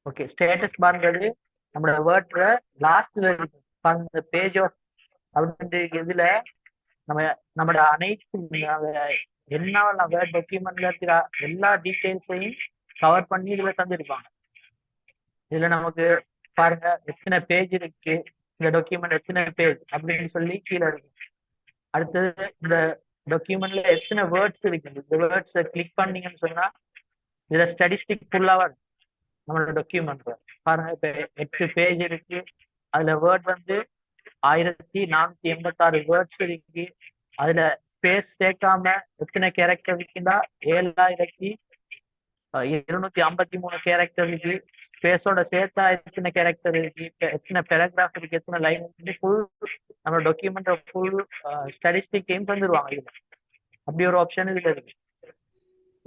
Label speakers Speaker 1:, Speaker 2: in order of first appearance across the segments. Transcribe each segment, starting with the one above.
Speaker 1: Okay, status பார்ன்றது நம்மளோட வேர்ட்ல லாஸ்ட்ல இருக்கு பாருங்க, பேஜ் ஆஃப் அப்படின்ற இதுல நம்ம நம்மளோட அனைத்து என்ன வேர்ட் டாக்குமெண்ட்ல இருக்கிற எல்லா டீட்டெயில்ஸையும் கவர் பண்ணி இதுல தந்திருப்பாங்க. இதுல நமக்கு பாருங்க எத்தனை பேஜ் இருக்கு, இந்த டாக்குமெண்ட் எத்தனை பேஜ் அப்படின்னு சொல்லி கீழே இருக்கு. அடுத்தது இந்த டாக்குமெண்ட்ல எத்தனை வேர்ட்ஸ் இருக்கு, இந்த வேர்ட்ஸை கிளிக் பண்ணீங்கன்னு சொன்னா இதுல ஸ்டாட்டிஸ்டிக் ஃபுல்லா வரும் நம்மளோட டாக்குமெண்ட்ல. பாருங்க இப்ப 8 பேஜ் இருக்கு, அதுல வேர்ட் வந்து 1486 வேர்ட்ஸ் இருக்கு. அதுல ஸ்பேஸ் சேர்க்காம எத்தனை கேரக்டர் இருக்குன்னா 7253 கேரக்டர் இருக்கு. ஸ்பேஸோட சேர்த்தா எத்தனை கேரக்டர் இருக்கு, எத்தனை பேராகிராஃப் இருக்கு, எத்தனை லைன் இருக்கு, ஃபுல் நம்ம டாக்குமெண்ட் ஃபுல் ஸ்டாட்டிஸ்டிக்கையும் தந்துருவாங்க இதுல. அப்படி ஒரு ஆப்ஷன் இதுல இருக்கு,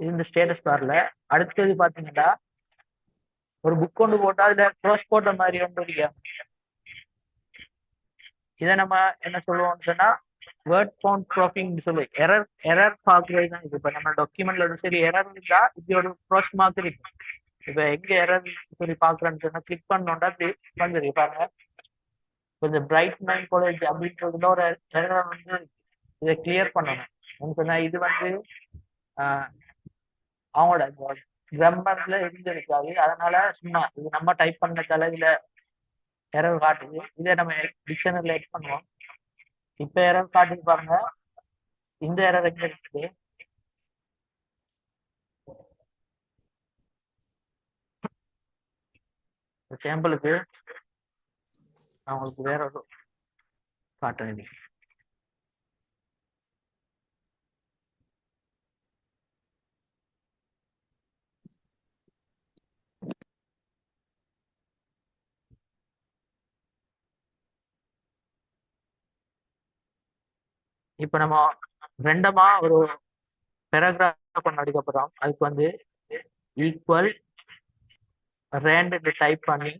Speaker 1: இது இந்த ஸ்டேட்டஸ் பார்ல. அடுத்தது பாத்தீங்கன்னா ஒரு புக் ஒன்று போட்டா அதுல க்ளோஸ் போட்ட மாதிரி ஒன்று இருக்கு. இதை நம்ம என்ன சொல்லுவோம்னு சொன்னா வேர்ட் ஃபவுண்ட் ப்ராஃபிங் சொல்லி எரர் எரர் பார்க்கறது தான் இது. இப்போ நம்ம டாக்குமெண்ட்ல சரி எரர் இருந்தா இப்படி ஒரு க்ரோஸ் மார்க் இருக்கு. இப்போ எங்க எரர் சொல்லி பாக்குறேன்னு சொன்னா கிளிக் பண்ணோம்னா வந்துருக்கு பாருங்க. கொஞ்சம் பிரைட் மைண்ட் காலேஜ் அப்படின்றதுல ஒரு எரர் வந்து இதை கிளியர் பண்ணணும் சொன்னா இது வந்து அவங்களோட கிராமர்ல இருந்திருக்காது. அதனால சும்மா இது நம்ம டைப் பண்ணதால இதுல எரர் காட்டுது. இதை நம்ம டிக்ஷனரியில எட் பண்ணுவோம். இப்ப எரர் காட்டுது பாருங்க, இந்த எரர் எங்க இருக்குது. சாம்பிளுக்கு நான் உங்களுக்கு வேற ஒரு காட்டுறேன். இப்ப நம்ம ரெண்டமா ஒரு பேராகிராஃப் பண்ண அடிக்கப்புறம் அதுக்கு வந்து ஈக்குவல் ரேண்ட் டைப் பண்ணி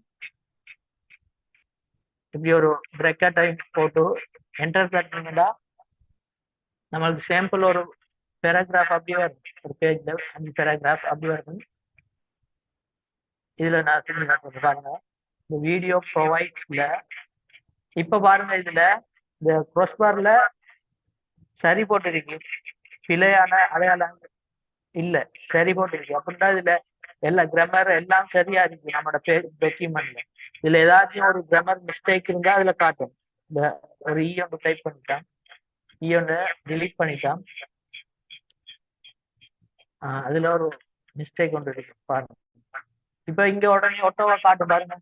Speaker 1: இப்படி ஒரு பிரேக்கர் டைப் போட்டு என்டர் பண்ணீங்கன்னா நம்மளுக்கு சாம்பிள் ஒரு பேராகிராஃப் அப்படியே வரும். ஒரு பேஜ்ல 5 பேராகிராஃப் அப்படி வரும். இதுல நான் செஞ்சு காட்டுறது பாருங்க, இந்த வீடியோ ப்ரொவைட்ஸ்ல இப்ப பாருங்க இதுல இந்த க்ரோஸ் பார்ல சரி போட்டிருக்கு, பிழையான அடையாளம் இல்ல, சரி போட்டிருக்கு. அப்படின்னா இதுல எல்லா கிராமர் எல்லாம் சரியா இருக்கு நம்மளோட டாக்குமெண்ட்ல. இதுல ஏதாச்சும் ஒரு கிராமர் மிஸ்டேக் இருந்தா அதுல காட்டும். இந்த ஒரு ஒன்று டைப் பண்ணிட்டான், ஒன்று டிலீட் பண்ணிட்டான், அதுல ஒரு மிஸ்டேக் ஒன்று இருக்கு பாருங்க. இப்ப இங்க உடனே ஒட்டோவா காட்டும் பாருங்க.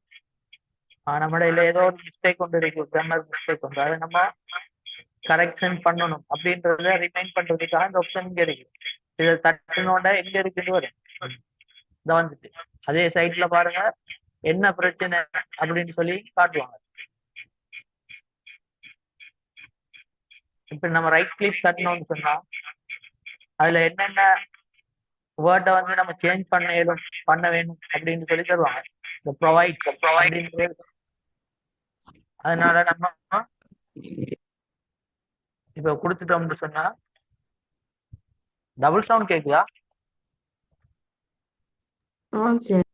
Speaker 1: நம்மளோட இதுல ஏதோ ஒரு மிஸ்டேக் ஒன்று இருக்கு, கிராமர் மிஸ்டேக் ஒன்று, அதை நம்ம கரெக்ஷன் பண்ணணும் அப்படின்றத ரிமைண்ட் பண்றதுக்காக இந்த ஆப்ஷன் இங்க இருக்கு. இதை தட்டினோட எங்க இருக்குன்னு வரும், இதை வந்துட்டு அதே சைட்ல பாருங்க என்ன பிரச்சனை அப்படின்னு சொல்லி காட்டுவாங்க. இப்ப நம்ம ரைட் கிளிக் தட்டணும்னு சொன்னா அதுல என்னென்ன வேர்டை வந்து நம்ம சேஞ்ச் பண்ண வேணும் அப்படின்னு சொல்லி தருவாங்க, இந்த ப்ரொவைட் அப்படின்றது. அதனால நம்ம இப்ப கொடுத்துட்டோம்னு சொன்னா டபுள் சவுண்ட் கேக்குதா?
Speaker 2: சரி.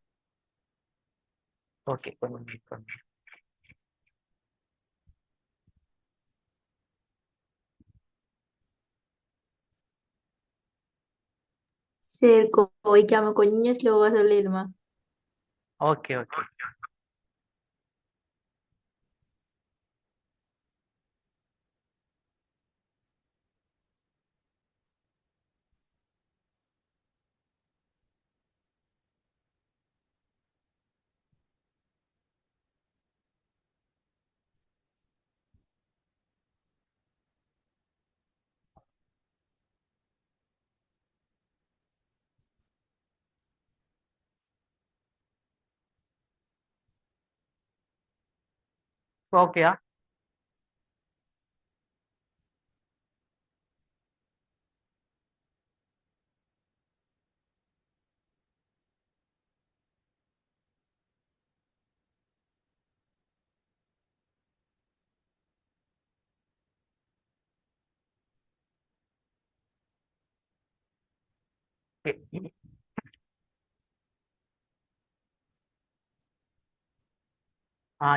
Speaker 1: ஓகே, கொஞ்சம் வெயிட் பண்ணுங்க.
Speaker 2: சரி, கோய்க்காம கொஞ்சம் ஸ்லோவா சொல்லிடுமா?
Speaker 1: Okay okay. ஓகேயா?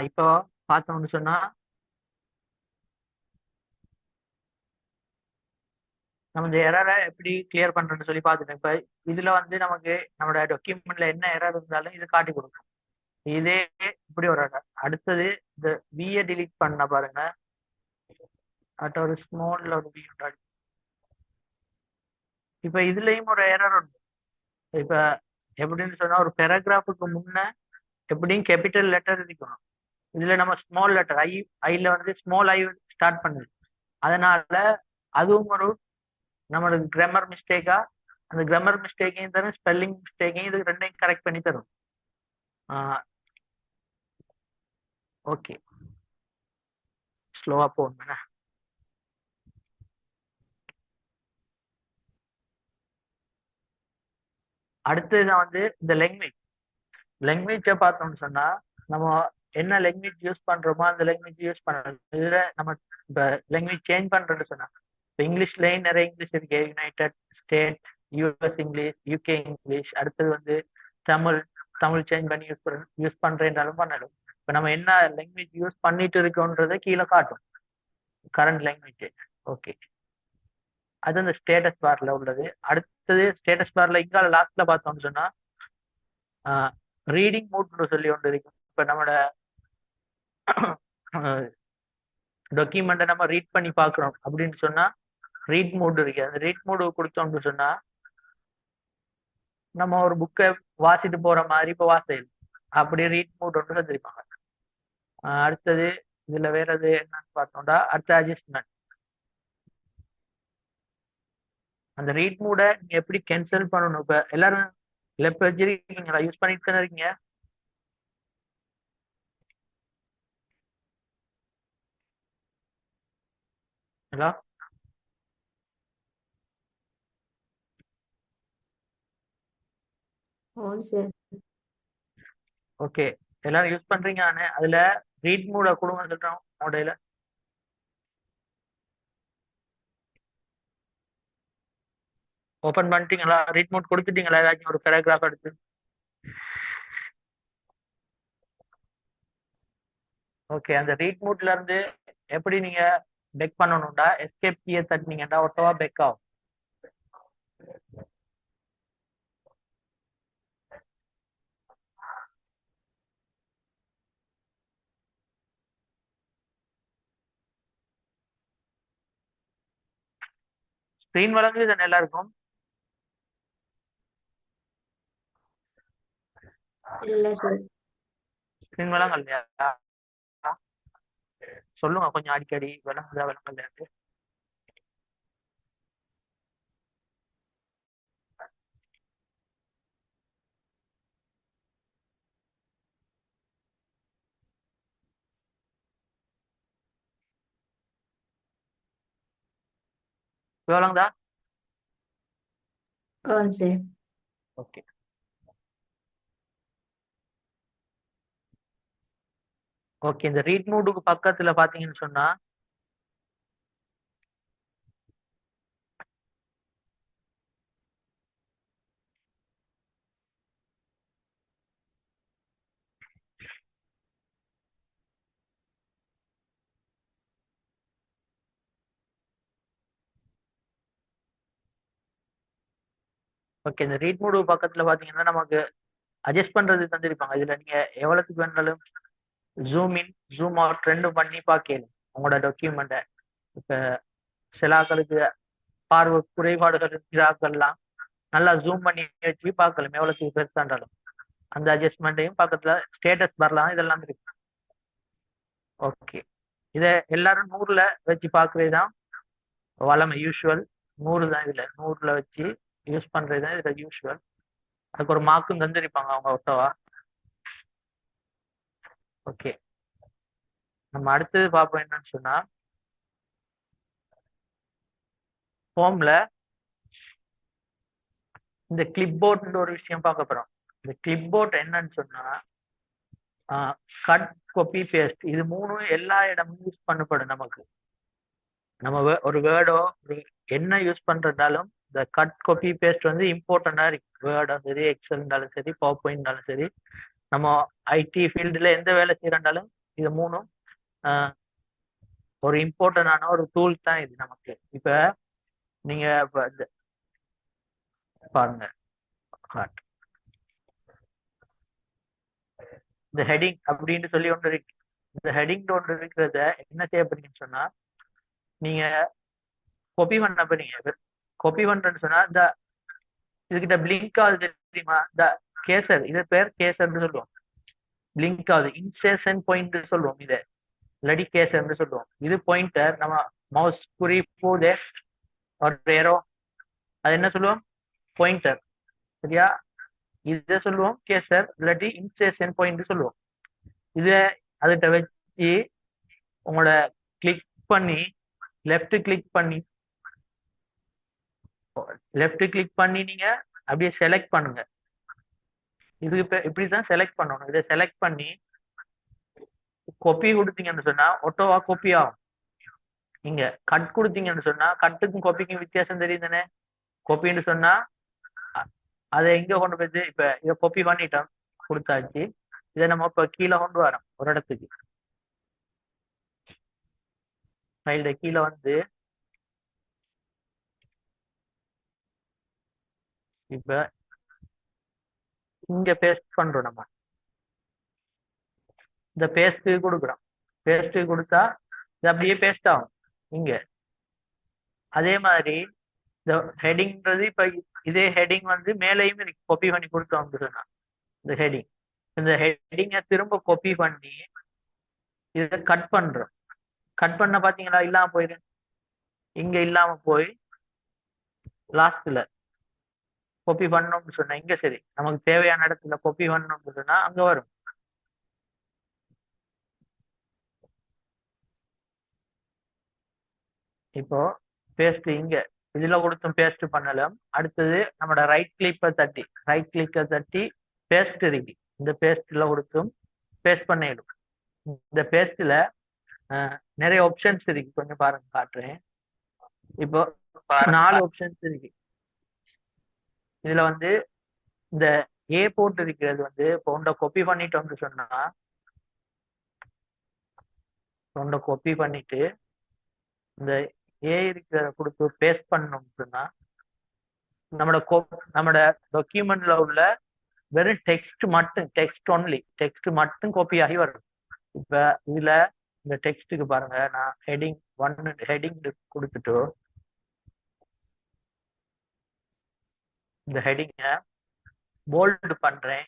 Speaker 1: இப்போ பார்த்தோம்னு சொன்னா நம்ம இந்த எரரை எப்படி கிளியர் பண்றோம்னு சொல்லி பார்த்துட்டோம். இப்ப இதுல வந்து நமக்கு நம்மளோட டாக்குமெண்ட்ல என்ன எரர் இருந்தாலும் இது காட்டி கொடுக்கும். இதே இப்படி ஒரு error. அடுத்தது இந்த விஏ delete பண்ண பாருங்க. அட் ஒரு ஸ்மால்ல ஒரு வி உண்டாடி. இப்ப இதுலயும் ஒரு எரர் உண்டு. இப்ப எப்படின்னு சொன்னா ஒரு பேராகிராஃபுக்கு முன்ன எப்படியும் கேபிட்டல் லெட்டர் இருக்கணும். இதுல நம்ம ஸ்மால் லெட்டர் ஐல வந்து ஸ்மால் ஐ ஸ்டார்ட் பண்ணுது. அதனால அதுவும் ஒரு நம்மளுக்கு கிராமர் மிஸ்டேக்கா, அந்த கிராமர் மிஸ்டேக்கையும் தரும், ஸ்பெல்லிங் மிஸ்டேக்கையும் இது ரெண்டையும் கரெக்ட் பண்ணி தரும். ஓகே, ஸ்லோவா போகணும். அடுத்ததுதான் வந்து இந்த லாங்குவேஜை பார்த்தோம்னு சொன்னா நம்ம என்ன லாங்குவேஜ் யூஸ் பண்றோமோ அந்த லாங்குவேஜ் யூஸ் பண்ணணும். இதுல நம்ம இப்ப லாங்குவேஜ் சேஞ்ச் பண்றோம்னு சொன்னா இப்போ இங்கிலீஷ்லயும் நிறைய இங்கிலீஷ் இருக்கு. United state, US English, UK English. அடுத்தது வந்து தமிழ் தமிழ் சேஞ்ச் பண்ணி யூஸ் பண்றேன்னாலும் பண்ணணும். இப்போ நம்ம என்ன லாங்குவேஜ் யூஸ் பண்ணிட்டு இருக்கோன்றதை கீழே காட்டும், கரண்ட் லாங்குவேஜ். ஓகே, அது அந்த ஸ்டேட்டஸ் பார்ல உள்ளது. அடுத்தது ஸ்டேட்டஸ் பார்ல இங்கால லாஸ்ட்ல பார்த்தோம்னு சொன்னா ரீடிங் மோட்னு சொல்லி ஒன்று இருக்கு. இப்போ நம்மளோட டாக்குமெண்ட்டை நம்ம ரீட் பண்ணி பார்க்குறோம் அப்படின்னு சொன்னா ரீட் மோட் இருக்கு. அந்த ரீட் மோடு கொடுத்தோம்னு சொன்னா நம்ம ஒரு புக்கை வாசிட்டு போற மாதிரி இப்போ வாசல் அப்படி ரீட் மோட் ஒன்று தந்திருப்பாங்க. அடுத்தது இதுல வேற எது என்னன்னு பார்த்தோம்டா, அடுத்த அட்ஜஸ்ட்மெண்ட். அந்த ரீட் மோடை நீங்க எப்படி கேன்சல் பண்ணணும்? இப்ப எல்லாரும் லெஃப்ட் வச்சிருக்கீங்களா? யூஸ் பண்ணிட்டு தானே இருக்கீங்க? Hello,
Speaker 2: on sir.
Speaker 1: ஓகே, எல்லாரும் யூஸ் பண்றீங்க. அதுல ரீட் மோட கொடுங்க சொல்றோம் மொபைல. ஓபன் பண்ணிட்டீங்களா? ரீட் மோட் கொடுத்துட்டீங்களா? ஏதாச்சும் ஒரு பேராகிராஃப் எடுத்து. ஓகே, அந்த ரீட் மோட்ல இருந்து எப்படி நீங்க பெக் பண்ணணும்டா, எஸ்கேப் கீயை தட்டினீங்கடா ஒட்டவா பெக் ஆகும். ஸ்க்ரீன் வழங்குது தானே எல்லாருக்கும்?
Speaker 2: இல்ல சார்.
Speaker 1: ஸ்க்ரீன் வழங்கல் இல்லையா? சொல்லுங்க கொஞ்சம் அடிக்கடி, விளங்குதா விளங்கல. விளங்குதா?
Speaker 2: On sir.
Speaker 1: Okay, okay. இந்த ரீட் மோடுக்கு பக்கத்துல பாத்தீங்கன்னு சொன்னா ஓகே, இந்த ரீட் மோடு பக்கத்துல பாத்தீங்கன்னா நமக்கு அட்ஜஸ்ட் பண்றது தந்திருப்பாங்க. இதுல நீங்க எவ்வளவுக்கு வேணாலும் ஜூம் இன் ஜூம் அவுட் ரெண்டும் பண்ணி பார்க்கலாம் உங்களோட டாக்குமெண்ட்டை. இப்ப சில ஆட்களுக்கு பார்வை குறைபாடுகள் இருக்கிறாக்கள்லாம் நல்லா ஜூம் பண்ணி வச்சு பார்க்கலாம் எவ்வளவுக்கு பெருசான்றாலும். அந்த அட்ஜஸ்ட்மெண்ட்டையும் பக்கத்துல ஸ்டேட்டஸ் வரலாம், இதெல்லாம் இருக்கு. ஓகே, இதை எல்லாரும் 100ல வச்சு பார்க்கறது தான் வளமை, யூஸ்வல். 100 தான், இதுல 100ல வச்சு யூஸ் பண்றது தான் இதுல யூஸ்வல். அதுக்கு ஒரு மார்க்கும் தந்திருப்பாங்க அவங்க ஒட்டவா. ஓகே, நம்ம அடுத்தது பார்ப்போம் என்னன்னு சொன்னா ஹோம்ல இந்த கிளிப் போர்ட்ன்ற ஒரு விஷயம் பார்க்க போறோம். இந்த கிளிப் போர்ட் என்னன்னு சொன்னா கட், காப்பி, பேஸ்ட் இது மூணும் எல்லா இடமும் யூஸ் பண்ணப்படும். நமக்கு நம்ம ஒரு வேர்டோ ஒரு என்ன யூஸ் பண்றதாலும் இந்த கட், காப்பி, பேஸ்ட் வந்து இம்பார்ட்டண்டா இருக்கு. வேர்டும் சரி, எக்ஸல் இருந்தாலும் சரி, பவர் பாயிண்ட் இருந்தாலும் சரி, நம்ம ஐடி ஃபீல்டுல எந்த வேலை செய்யறாலும் இது மூணும் ஒரு இம்பார்ட்டன்டான ஒரு டூல் தான் இது நமக்கு. இப்ப நீங்க பாருங்க, இந்த ஹெடிங் அப்படின்னு சொல்லி ஒன்று இருக்கு. இந்த ஹெடிங் ஒன்று இருக்கிறத என்ன செய்ய போறீங்கன்னு சொன்னா, நீங்க காப்பி பண்ண போறீங்க. காப்பி பண்றேன்னு சொன்னா இந்த இதுகிட்ட பிளிங்க் ஆகுது தெரியுமா, இந்த கேசர், இது பேர் கேசர்னு சொல்லுவோம். பிளிங்க் ஆகுது இன்சேஷன் பாயிண்ட் சொல்லுவோம், இதை இல்லாட்டி கேசர்னு சொல்லுவோம். இது பாயிண்டர், நம்ம மவுஸ் குறி போதே ஒரு ஏரோ, அது என்ன சொல்லுவோம், பாயிண்டர். சரியா, இதை சொல்லுவோம் கேசர் இல்லாட்டி இன்சேஷன் பாயிண்ட் சொல்லுவோம். இதை அதுகிட்ட வச்சு உங்களோட கிளிக் பண்ணி லெஃப்ட் கிளிக் பண்ணி நீங்க அப்படியே செலக்ட் பண்ணுங்க. இது இப்படிதான் செலக்ட் பண்ணணும். இதை செலக்ட் பண்ணி கொப்பி கொடுத்தீங்கன்னு சொன்னா ஒட்டோவா கொப்பி ஆகும். நீங்க கட் கொடுத்தீங்கன்னு சொன்னா கட்டுக்கும் கொப்பிக்கும் வித்தியாசம் தெரியும் தானே. கொப்பின்னு சொன்னா அதை எங்க கொண்டு போயிட்டு, இப்ப இதை கொப்பி பண்ணிட்டோம், கொடுத்தாச்சு. இதை நம்ம இப்ப கீழே கொண்டு வரோம் ஒரு இடத்துக்கு. ஃபைல்ல கீழே வந்து இப்ப இங்க பேஸ்ட் பண்றோம். நம்ம இந்த பேஸ்ட் கொடுக்குறோம். பேஸ்ட் கொடுத்தா இது அப்படியே பேஸ்ட் ஆகும் இங்க. அதே மாதிரி இந்த ஹெடிங்ன்றது இப்ப இதே ஹெடிங் வந்து மேலேயும் காப்பி பண்ணி கொடுத்தோம் சொன்னா, இந்த ஹெடிங்கை திரும்ப காப்பி பண்ணி இதை கட் பண்றோம். கட் பண்ண பாத்தீங்களா, இல்லாம போயிரு. இங்க இல்லாம போய் லாஸ்ட்ல காப்பி பண்ணணும்னு சொன்னா இங்க சரி, நமக்கு தேவையான இடத்துல காப்பி பண்ணணும்னு சொன்னா அங்க வரும். இப்போ பேஸ்ட் இங்க இதுல கொடுத்தும் பேஸ்ட் பண்ணலாம். அடுத்தது நம்மளோட ரைட் கிளிக்கை தட்டி பேஸ்ட் இருக்கு, இந்த பேஸ்ட்ல கொடுத்தும் பேஸ்ட் பண்ணிடும். இந்த பேஸ்ட்ல நிறைய ஆப்ஷன்ஸ் இருக்கு, கொஞ்சம் பாருங்க, காட்டுறேன். இப்போ 4 ஆப்ஷன்ஸ் இருக்கு. இதுல வந்து இந்த ஏ போட்டு இருக்கிறது வந்து இப்போ உண்ட காப்பி பண்ணிட்டோம்னு சொன்னா, உண்ட காப்பி பண்ணிட்டு இந்த ஏ இருக்கிறத கொடுத்து பேஸ்ட் பண்ணணும்னு சொன்னா நம்மளோட டாக்குமெண்ட்ல உள்ள வெறும் டெக்ஸ்ட் மட்டும் காப்பி ஆகி வரும். இப்ப இதுல இந்த டெக்ஸ்ட்டுக்கு பாருங்க, நான் ஹெடிங் கொடுத்துட்டு இந்த ஹெடிங்கை போல்டு பண்றேன்,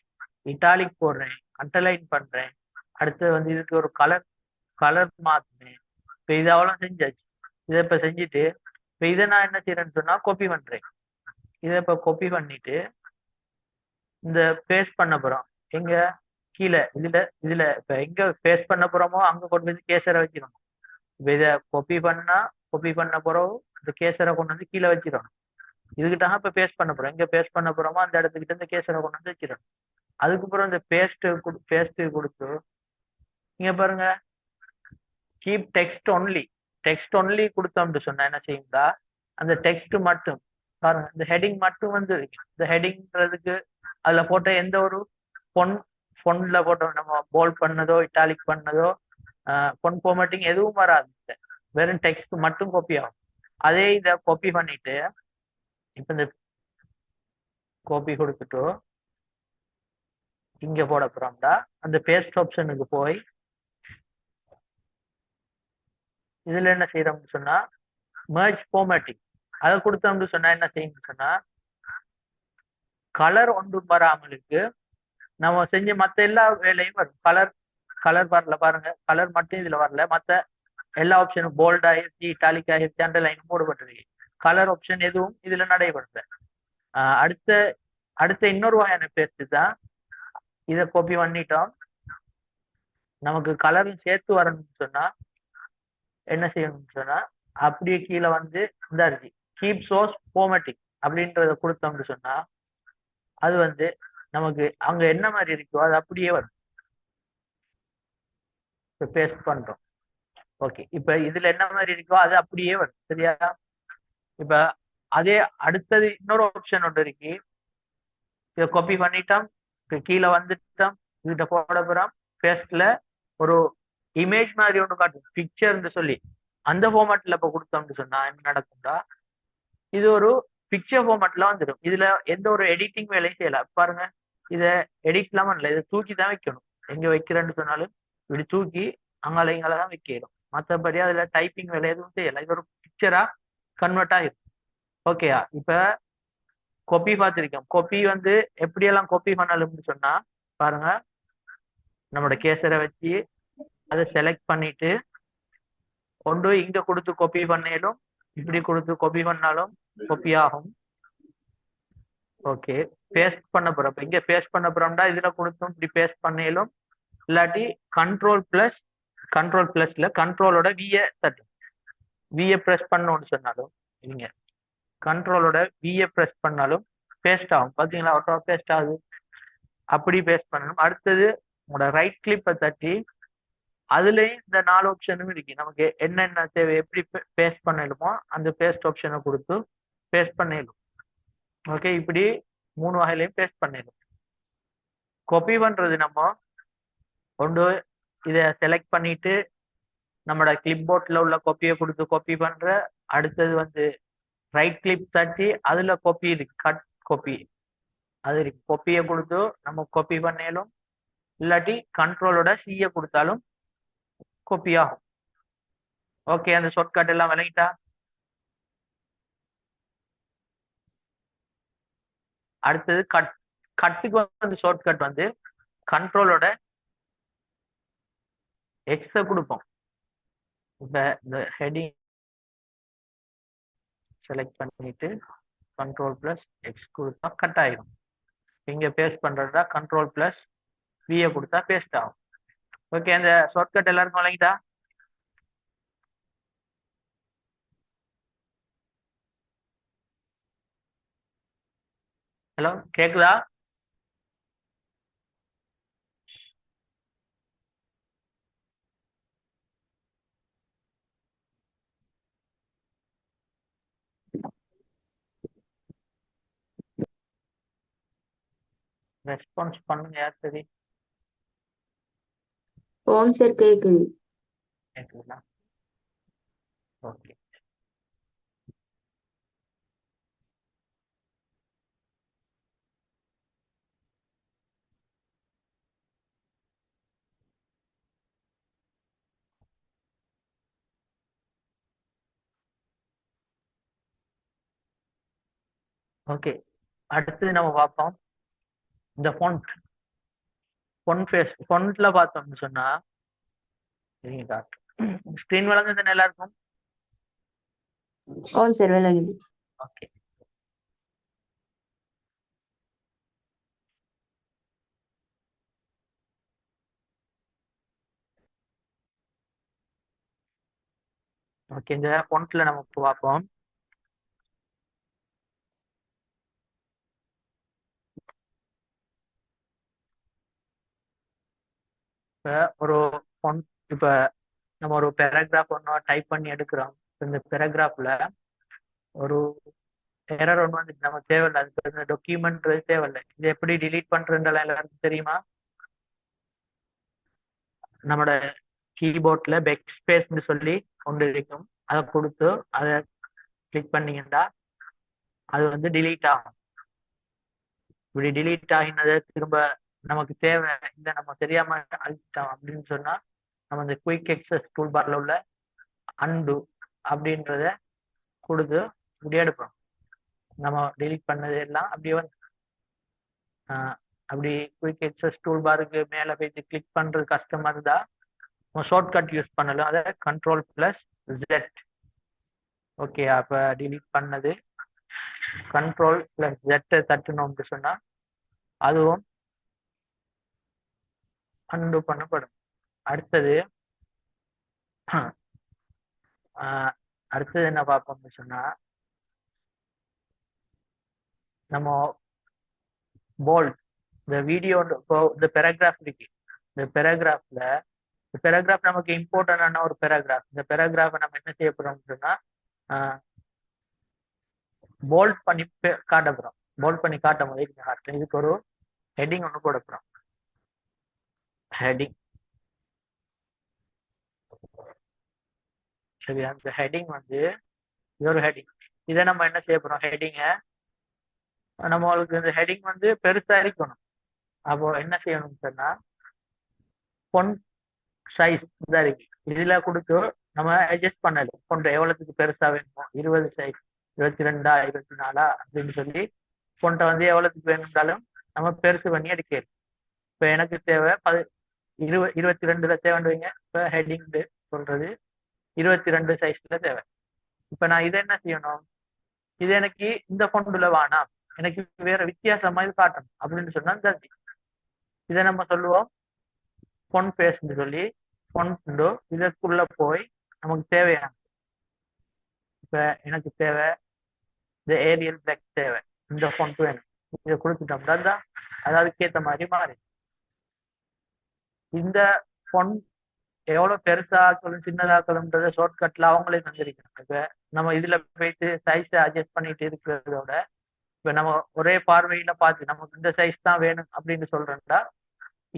Speaker 1: இட்டாலிக் போடுறேன், அண்டர்லைன் பண்றேன். அடுத்து வந்து இதுக்கு ஒரு கலர் மாத்துனேன். இப்ப இது அவ்வளோ செஞ்சாச்சு. இதை இப்ப செஞ்சுட்டு இப்ப இதை நான் என்ன செய்யறேன்னு சொன்னா காப்பி பண்றேன். இதை இப்ப காப்பி பண்ணிட்டு இந்த பேஸ்ட் பண்ண போறோம் எங்க கீழே இதுல இப்ப எங்க பேஸ்ட் பண்ண போறோமோ அங்க கொண்டு வந்து கேசரை வச்சிடணும். இப்ப இதை காப்பி பண்ண போறோம், இந்த கேசரை கொண்டு வந்து கீழே வச்சிடணும். இதுகிட்ட இப்ப பேஸ்ட் பண்ண போறோம், எங்க பேஸ்ட் பண்ண போறோமோ அந்த இடத்துக்கிட்ட இந்த கேசரை கொண்டு வந்து வச்சிடணும். அதுக்கப்புறம் இந்த பேஸ்ட் கொடுத்து இங்க பாருங்க, கீப் டெக்ஸ்ட் ஒன்லி கொடுத்தோம்னு சொன்னா என்ன செய்யுங்களா, அந்த டெக்ஸ்ட் மட்டும் பாருங்க, இந்த ஹெடிங் மட்டும் வந்து இந்த ஹெடிங்ன்றதுக்கு அதுல போட்ட எந்த ஒரு பொன்ல போட்டோம் நம்ம போல்ட் பண்ணதோ இட்டாலிக் பண்ணதோ பொன் ஃபார்மேட்டிங் எதுவும் வராது. வெறும் டெக்ஸ்ட் மட்டும் காப்பி ஆகும். அதே இதை காப்பி பண்ணிட்டு இப்ப இந்த காப்பி கொடுத்துட்டோ இங்க போட போறோம்டா, அந்த பேஸ்ட் ஆப்ஷனுக்கு போய் இதுல என்ன செய்யறோம்னு சொன்னா மெர்ஜ் ஃபார்மேட்டிங் அதை கொடுத்தோம்னு சொன்னா என்ன செய்யணும்னு சொன்னா கலர் ஒன்றும் வராமலுக்கு நம்ம செஞ்ச மற்ற எல்லா வேலையும் வரும். கலர் வரல பாருங்க, கலர் மட்டும் இதுல வரல, மற்ற எல்லா ஆப்ஷனும் போல்ட் ஆகிருச்சு, இட்டாலிக் ஆகிருச்சு, அண்டர்லைன் போடப்பட்டிருக்கு. கலர் ஆப்ஷன் எதுவும் இதுல நடைபெறல. அடுத்த இன்னொரு வகையான பேஸ்ட் தான், இதை காப்பி பண்ணிட்டோம், நமக்கு கலரும் சேர்த்து வரணும்னு சொன்னா என்ன செய்யணும்னு சொன்னா அப்படியே கீழே வந்து இந்த இருக்கு கீப் சோர்ஸ் ஃபார்மேட்டிங் அப்படின்றத கொடுத்தோம்னு சொன்னா அது வந்து நமக்கு அங்க என்ன மாதிரி இருக்கோ அது அப்படியே வரும். இப்ப பேஸ்ட் பண்றோம், ஓகே. இப்ப இதுல என்ன மாதிரி இருக்கோ அது அப்படியே வரும், சரியா. இப்ப அதே அடுத்தது இன்னொரு ஆப்ஷன் ஒன்று இருக்கு, இதை காப்பி பண்ணிட்டோம், கீழே வந்துட்டோம், இதுகிட்ட போட போறோம். பேஸ்ட்ல ஒரு இமேஜ் மாதிரி ஒன்று காட்டும், பிக்சர்ன்னு சொல்லி. அந்த ஃபார்மேட்ல இப்ப கொடுத்தோம்னு சொன்னா என்ன நடக்கும்டா, இது ஒரு பிக்சர் ஃபார்மேட்ல வந்துடும். இதுல எந்த ஒரு எடிட்டிங் வேலையும் செய்யலாம். பாருங்க, இத எடிட்லாம் பண்ணல, இதை தூக்கி தான் வைக்கணும். எங்க வைக்கிறேன்னு சொன்னாலும் இப்படி தூக்கி அங்கால இங்கால தான் வைக்கணும். மற்றபடி அதுல டைப்பிங் வேலை எதுவும் செய்யலாம். இது ஒரு பிக்சரா கன்வெர்ட் ஆகிடும். ஓகேயா? இப்ப கொப்பி பார்த்திருக்கோம். கொப்பி வந்து எப்படியெல்லாம் கொப்பி பண்ணலும்னு சொன்னா பாருங்க, நம்மளோட கேசரை வச்சு அதை செலக்ட் பண்ணிட்டு கொண்டு இங்க கொடுத்து கொப்பி பண்ணாலும், இப்படி கொடுத்து கொப்பி பண்ணாலும் கொப்பி ஆகும். ஓகே, பேஸ்ட் பண்ண போறோம். இப்ப இங்க பேஸ்ட் பண்ண போறோம்டா, இதுல கொடுத்தும் இப்படி பேஸ்ட் பண்ணாலும், இல்லாட்டி கண்ட்ரோல் பிளஸ்ல கண்ட்ரோலோட விஏ தட்டு, விஏ பிரஸ் பண்ணோம்னு சொன்னாலும், இங்க கண்ட்ரோலோட விஏ பிரஸ் பண்ணாலும் பேஸ்ட் ஆகும். பாத்தீங்களா, ஆட்டோ பேஸ்ட் ஆகுது. அப்படி பேஸ்ட் பண்ணணும். அடுத்தது உங்களோட ரைட் கிளிப்பை தட்டி அதுலயும் இந்த 4 ஆப்ஷனும் இருக்கு. நமக்கு என்னென்ன தேவை, எப்படி பேஸ்ட் பண்ணலுமோ அந்த பேஸ்ட் ஆப்ஷனை கொடுத்து பேஸ்ட் பண்ணிடும். ஓகே, இப்படி 3 வகையிலையும் பேஸ்ட் பண்ணிடும். காப்பி பண்றது நம்ம கொண்டு இதை செலக்ட் பண்ணிட்டு நம்மளோட கிளிப் போர்ட்ல உள்ள காப்பியை கொடுத்து காப்பி பண்ற. அடுத்தது வந்து ரைட் கிளிப் தட்டி அதுல காப்பி இருக்கு, கட் காப்பி அது இருக்கு. காப்பியை கொடுத்து நம்ம காப்பி பண்ணாலும், இல்லாட்டி கண்ட்ரோலோட சியை கொடுத்தாலும் காப்பி ஆகும். ஓகே, அந்த ஷார்ட்கட் எல்லாம் விளங்கிட்டா? அடுத்தது கட்டுக்கு வந்து ஷார்ட்கட் வந்து கண்ட்ரோலோட எக்ஸ கொடுப்போம். இப்ப இந்த ஹெடிங் செலக்ட் பண்ணிட்டு கண்ட்ரோல் பிளஸ் எக்ஸ் கொடுத்தா கட் ஆயிடும். இங்க பேஸ்ட் பண்றதா கண்ட்ரோல் பிளஸ் விஏ கொடுத்தா பேஸ்ட் ஆகும். ஓகே, அந்த ஷார்ட்கட் எல்லாருக்கும் விளங்கிட்டா? ஹலோ, கேக்குதா? ரெஸ்பான்ஸ் பண்ணுங்க, யார் சரி
Speaker 2: ஓம் சார் கேக்குது.
Speaker 1: கேக்குதுங்களா? Okay, okay. அடுத்தது நம்ம பார்ப்போம் இந்த ஃபொண்ட்ல பார்த்தோம்னு சொன்னா, ஸ்கிரீன் வழங்குறது நல்லா இருக்கும்.
Speaker 2: ஓம் சார் விளங்குது.
Speaker 1: Okay, okay. இந்த ஃபொண்ட்ல நம்ம இப்போ பார்ப்போம். இப்ப ஒரு ஃபொண்ட், இப்ப நம்ம ஒரு பேராகிராஃப் ஒன்று டைப் பண்ணி எடுக்கிறோம். இந்த பேராகிராஃப்ல ஒரு எரர் ஒன்று வந்து நமக்கு தேவையில்லை, அதுக்கு டாக்குமெண்ட் தேவையில்லை. இது எப்படி டிலீட் பண்றதுன்றலாம் எல்லாருக்கும் தெரியுமா? நம்மளோட கீபோர்ட்ல பேக் ஸ்பேஸ்ன்னு சொல்லி ஒன்று இருக்கும், அதை கொடுத்து அதை கிளிக் பண்ணீங்கன்னா அது வந்து டிலீட் ஆகும். இப்படி டிலீட் ஆகினதை திரும்ப நமக்கு தேவை இல்லை, நம்ம தெரியாம அழிச்சிட்டோம் அப்படின்னு சொன்னா நம்ம இந்த குயிக் எக்ஸஸ் டூல் பார்ல உள்ள அன்டு அப்படின்றத கொடுத்து இப்படி எடுப்போம். நம்ம டிலீட் பண்ணது எல்லாம் அப்படியே வந்து அப்படி குயிக் எக்ஸஸ் டூல் பாருக்கு மேல போயிட்டு கிளிக் பண்றது கஷ்டமா இருந்தா ஷார்ட்கட் யூஸ் பண்ணலாம். அதை கண்ட்ரோல் பிளஸ் ஜெட். ஓகே, அப்ப டிலீட் பண்ணது கண்ட்ரோல் பிளஸ் ஜெட்டை தட்டணும்னு சொன்னா அதுவும் அன்டு பண்ணப்படும். அடுத்தது அடுத்தது என்ன பார்ப்போம்னு சொன்னா, நம்ம போல்ட் இந்த வீடியோ இந்த பேராகிராஃப் இருக்கு. இந்த பேராகிராஃப் நமக்கு இம்பார்ட்டன்டான ஒரு பேராகிராஃப். இந்த பேராகிராஃபை நம்ம என்ன செய்ய போறோம்னு சொன்னா போல்ட் பண்ணி காட்ட போறோம். போல்ட் பண்ணி காட்டும் போது இதுக்கு ஒரு ஹெட்டிங் ஒன்று போட போறோம். ஹெட்டிங். சரி, அந்த ஹெட்டிங் வந்து இது ஒரு ஹெட்டிங். இதை நம்ம என்ன செய்ய போறோம்? ஹெட்டிங்கை நம்மளுக்கு இந்த ஹெட்டிங் வந்து பெருசா இருக்கணும். அப்போ என்ன செய்யணும்னு சொன்னா, பொன் சைஸ் தான் இருக்கு, இதுல கொடுத்து நம்ம அட்ஜஸ்ட் பண்ணலாம். பொண்ணு எவ்வளவுக்கு பெருசா வேணுமோ, 20 சைஸ், 22ஆ 24ஆ அப்படின்னு சொல்லி பொண்ணை வந்து எவ்வளவுக்கு வேணும்னாலும் நம்ம பெருசு பண்ணி எடுக்கலாம். இப்ப எனக்கு தேவை 22ல தேவைன்னு வைங்க. இப்ப ஹெட்டிங் சொல்றது 22 சைஸ்ல தேவை. இப்ப நான் இதை என்ன செய்யணும்? இது எனக்கு இந்த பொண்ணுல வேணாம், எனக்கு வேற வித்தியாசமா இது காட்டணும் அப்படின்னு சொன்னா ஜாஸ்தி. இதை நம்ம சொல்லுவோம் பொன் பேஸ்ன்னு சொல்லி. பொண்ணு இதற்குள்ள போய் நமக்கு தேவையான, இப்ப எனக்கு தேவை இந்த ஏரியல் பிளாக் தேவை, இந்த ஃபொண்ட் வேணும், இதை கொடுத்துட்டோம்னா தான் அது அதுக்கேற்ற மாதிரி மாறி. இந்த ஃபொண்ட் எவ்வளவு பெருசாக்கலும் சின்னதாக்கலும்ன்றத ஷார்ட்கட்ல அவங்களே தந்திருக்காங்க. இப்ப நம்ம இதுல போயிட்டு சைஸை அட்ஜஸ்ட் பண்ணிட்டு இருக்கிறதோட, இப்ப நம்ம ஒரே பார்வையில பார்த்து நமக்கு இந்த சைஸ் தான் வேணும் அப்படின்னு சொல்றோம்னா,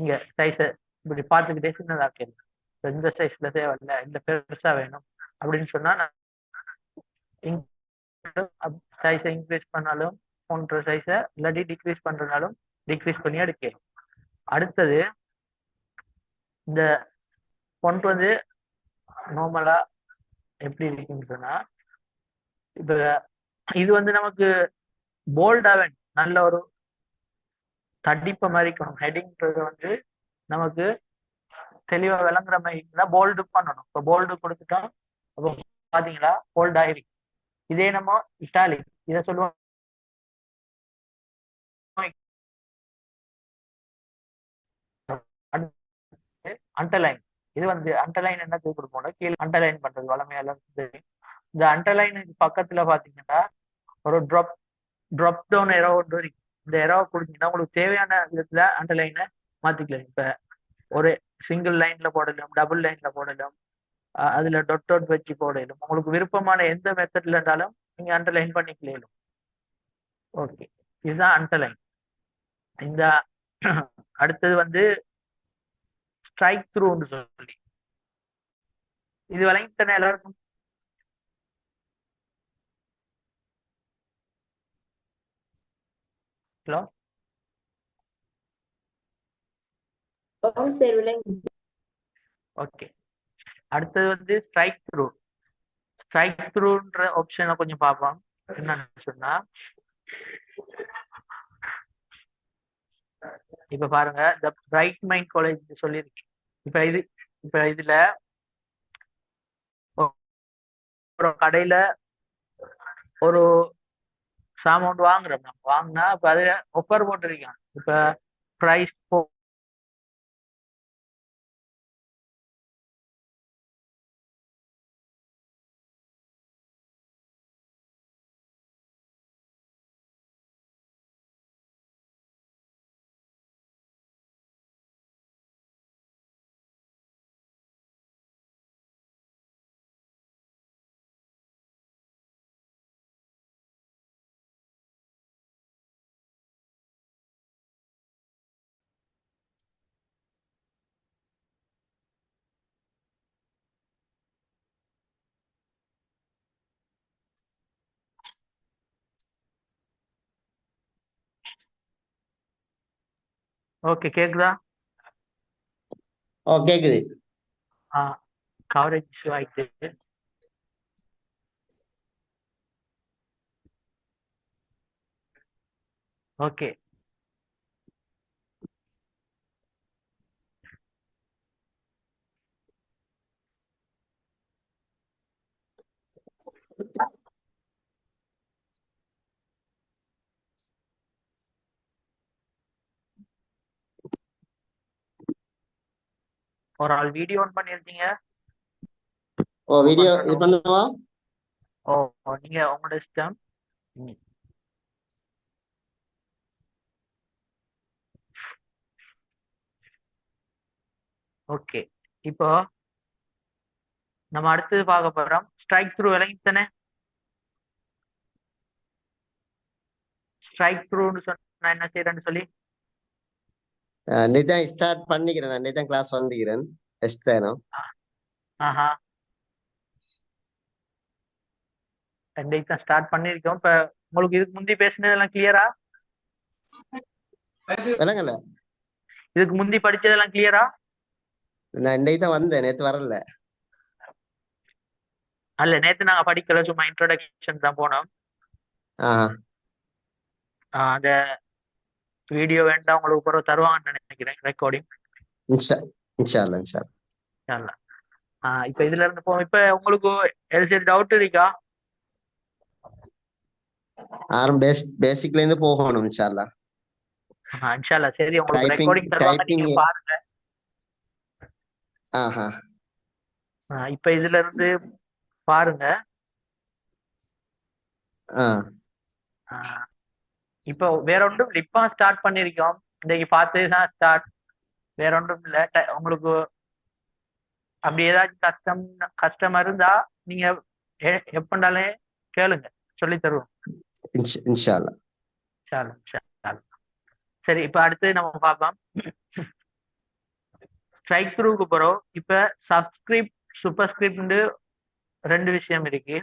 Speaker 1: இங்க சைஸை இப்படி பார்த்துக்கிட்டே சின்னதாக்கிடலாம். இந்த சைஸ்ல தேவையில்லை, இந்த பெருசா வேணும் அப்படின்னு சொன்னா சைஸை இன்க்ரீஸ் பண்ணாலும் போன்ற சைஸை, இல்லாட்டி டிக்ரீஸ் பண்றதுனாலும் டிக்ரீஸ் பண்ணி எடுக்கலாம். அடுத்தது இந்த ஃபொண்ட் வந்து நார்மலா எப்படி இருக்குன்னு சொன்னா, இப்ப இது வந்து நமக்கு போல்டா வேணும், நல்ல ஒரு தடிப்ப மாதிரி இருக்கணும். ஹெட்டிங்ன்றது வந்து நமக்கு தெளிவா விளங்குற மாதிரி இருந்தா போல்டு பண்ணணும். இப்போ போல்டு கொடுத்துட்டோம், அப்போ பாத்தீங்களா போல்ட் ஆயிருக்கு. இதே நம்ம இட்டாலிக், இதை சொல்லுவோம் அண்டர்லைன். இது வந்து அண்டர்லைன் என்ன கொடுப்போம்னா, கீழே அண்டர்லைன் பண்றது வளமையால தெரியும். இந்த அண்டர்லைனுக்கு பக்கத்துல பாத்தீங்கன்னா ஒரு ட்ராப் டவுன் எரோ ஒன்று இருக்கு. இந்த எரோவை கொடுத்தீங்கன்னா உங்களுக்கு தேவையான விதத்துல அண்டர்லைனை மாத்திக்கலாம். இப்ப ஒரு சிங்கிள் லைன்ல போடலாம், டபுள் லைன்ல போடலாம், அதுல டொட் வச்சு போடலாம். உங்களுக்கு விருப்பமான எந்த மெத்தட்ல இருந்தாலும் நீங்க அண்டர்லைன் பண்ணிக்கலாம். ஓகே, இதுதான் அண்டர்லைன். இந்த அடுத்தது வந்து ஸ்ட்ரைக் த்ரூன்னு சொல்லி, இது வரைக்கும் எல்லாருக்கும் ஹலோ.
Speaker 2: ஓம் சார் விளங்குது.
Speaker 1: ஓகே, அடுத்தது வந்து ஸ்ட்ரைக் த்ரூ. ஸ்ட்ரைக் த்ரூன்ற ஆப்ஷனை கொஞ்சம் பார்ப்போம். என்னன்னு சொன்னா, இப்ப பாருங்க, இந்த பிரைட் மைண்ட் காலேஜ் சொல்லியிருக்கு. இப்ப இதுல ஒரு கடையில ஒரு சாமௌண்ட் வாங்குறோம். நம்ம வாங்கினா இப்ப அதுல ஒப்பர் போட்டிருக்காங்க. இப்ப பிரைஸ் ஓகே கேக்குதா?
Speaker 3: கேக்குது.
Speaker 1: கவரேஜ் இஷ்யூ ஆயிடுச்சு. ஓகே, ஒரு ஆள் வீடியோ ஆன் பண்ணிருக்கீங்க.
Speaker 3: வீடியோ இது பண்ணுவா.
Speaker 1: ஓ, நீங்க உங்களோட இஷ்டம். ஓகே, இப்போ நம்ம அடுத்தது பார்க்க போறோம் ஸ்ட்ரைக் த்ரூ. விளங்கித்தானே? ஸ்ட்ரைக் த்ரூன்னு சொன்னா என்ன செய்யறேன்னு சொல்லி
Speaker 3: இன்னைக்கு தான் ஸ்டார்ட் பண்ணிக்கிறேன். நான் இன்னைக்கு தான் கிளாஸ் வந்துக்கிறேன். டெஸ்ட் தானோ.
Speaker 1: ஆஹா, இன்னைக்கு தான் ஸ்டார்ட் பண்ணிருக்கோம். இப்ப உங்களுக்கு இதுக்கு முந்தி பேசினதெல்லாம் கிளியரா?
Speaker 3: விளங்கல.
Speaker 1: இதுக்கு முந்தி படிச்சதெல்லாம் கிளியரா?
Speaker 3: நான் இன்னைக்கு தான் வந்தேன், நேத்து வரல.
Speaker 1: அல்ல, நேத்து நாங்க படிக்கல, சும்மா இன்ட்ரோடக்ஷன் தான் போனோம்.
Speaker 3: ஆஹா.
Speaker 1: அந்த வீடியோ வேண்டாம் உங்களுக்கு பிறகு தருவாங்கன்னு நினைக்கிறேன், ரெக்கார்டிங்.
Speaker 3: இன்ஷா இன்ஷா அல்லாஹ், இன்ஷா அல்லாஹ்.
Speaker 1: இப்ப இதுல இருந்து போவோம். இப்ப உங்களுக்கு எல்சரி டவுட் இருக்கா?
Speaker 3: பேசிக்ல இருந்து போகணும் இன்ஷா அல்லாஹ்.
Speaker 1: இன்ஷா அல்லாஹ். சரி, உங்களுக்கு ரெக்கார்டிங் தருவாங்க, நீங்க பாருங்க.
Speaker 3: ஆஹா.
Speaker 1: இப்ப இதுல இருந்து பாருங்க. இப்போ வேற ஒன்றும் இப்ப ஸ்டார்ட் பண்ணிருக்கோம். இன்னைக்கு பார்த்ததுதான் ஸ்டார்ட். வேற ஒன்றும் இல்ல. உங்களுக்கு அப்படி ஏதாச்சும் கஷ்டம் இருந்தா நீங்க எப்பண்டாலே கேளுங்க, சொல்லி தருவோம்.
Speaker 3: இன்ஷா அல்லாஹ்.
Speaker 1: சரி, இப்ப அடுத்து நம்ம பார்ப்போம். ஸ்ட்ரைக் த்ரூக்கு போறோம். இப்ப சப்ஸ்கிரிப்ட் சூப்பர்ஸ்கிரிப்ட் ரெண்டு விஷயம் இருக்கு.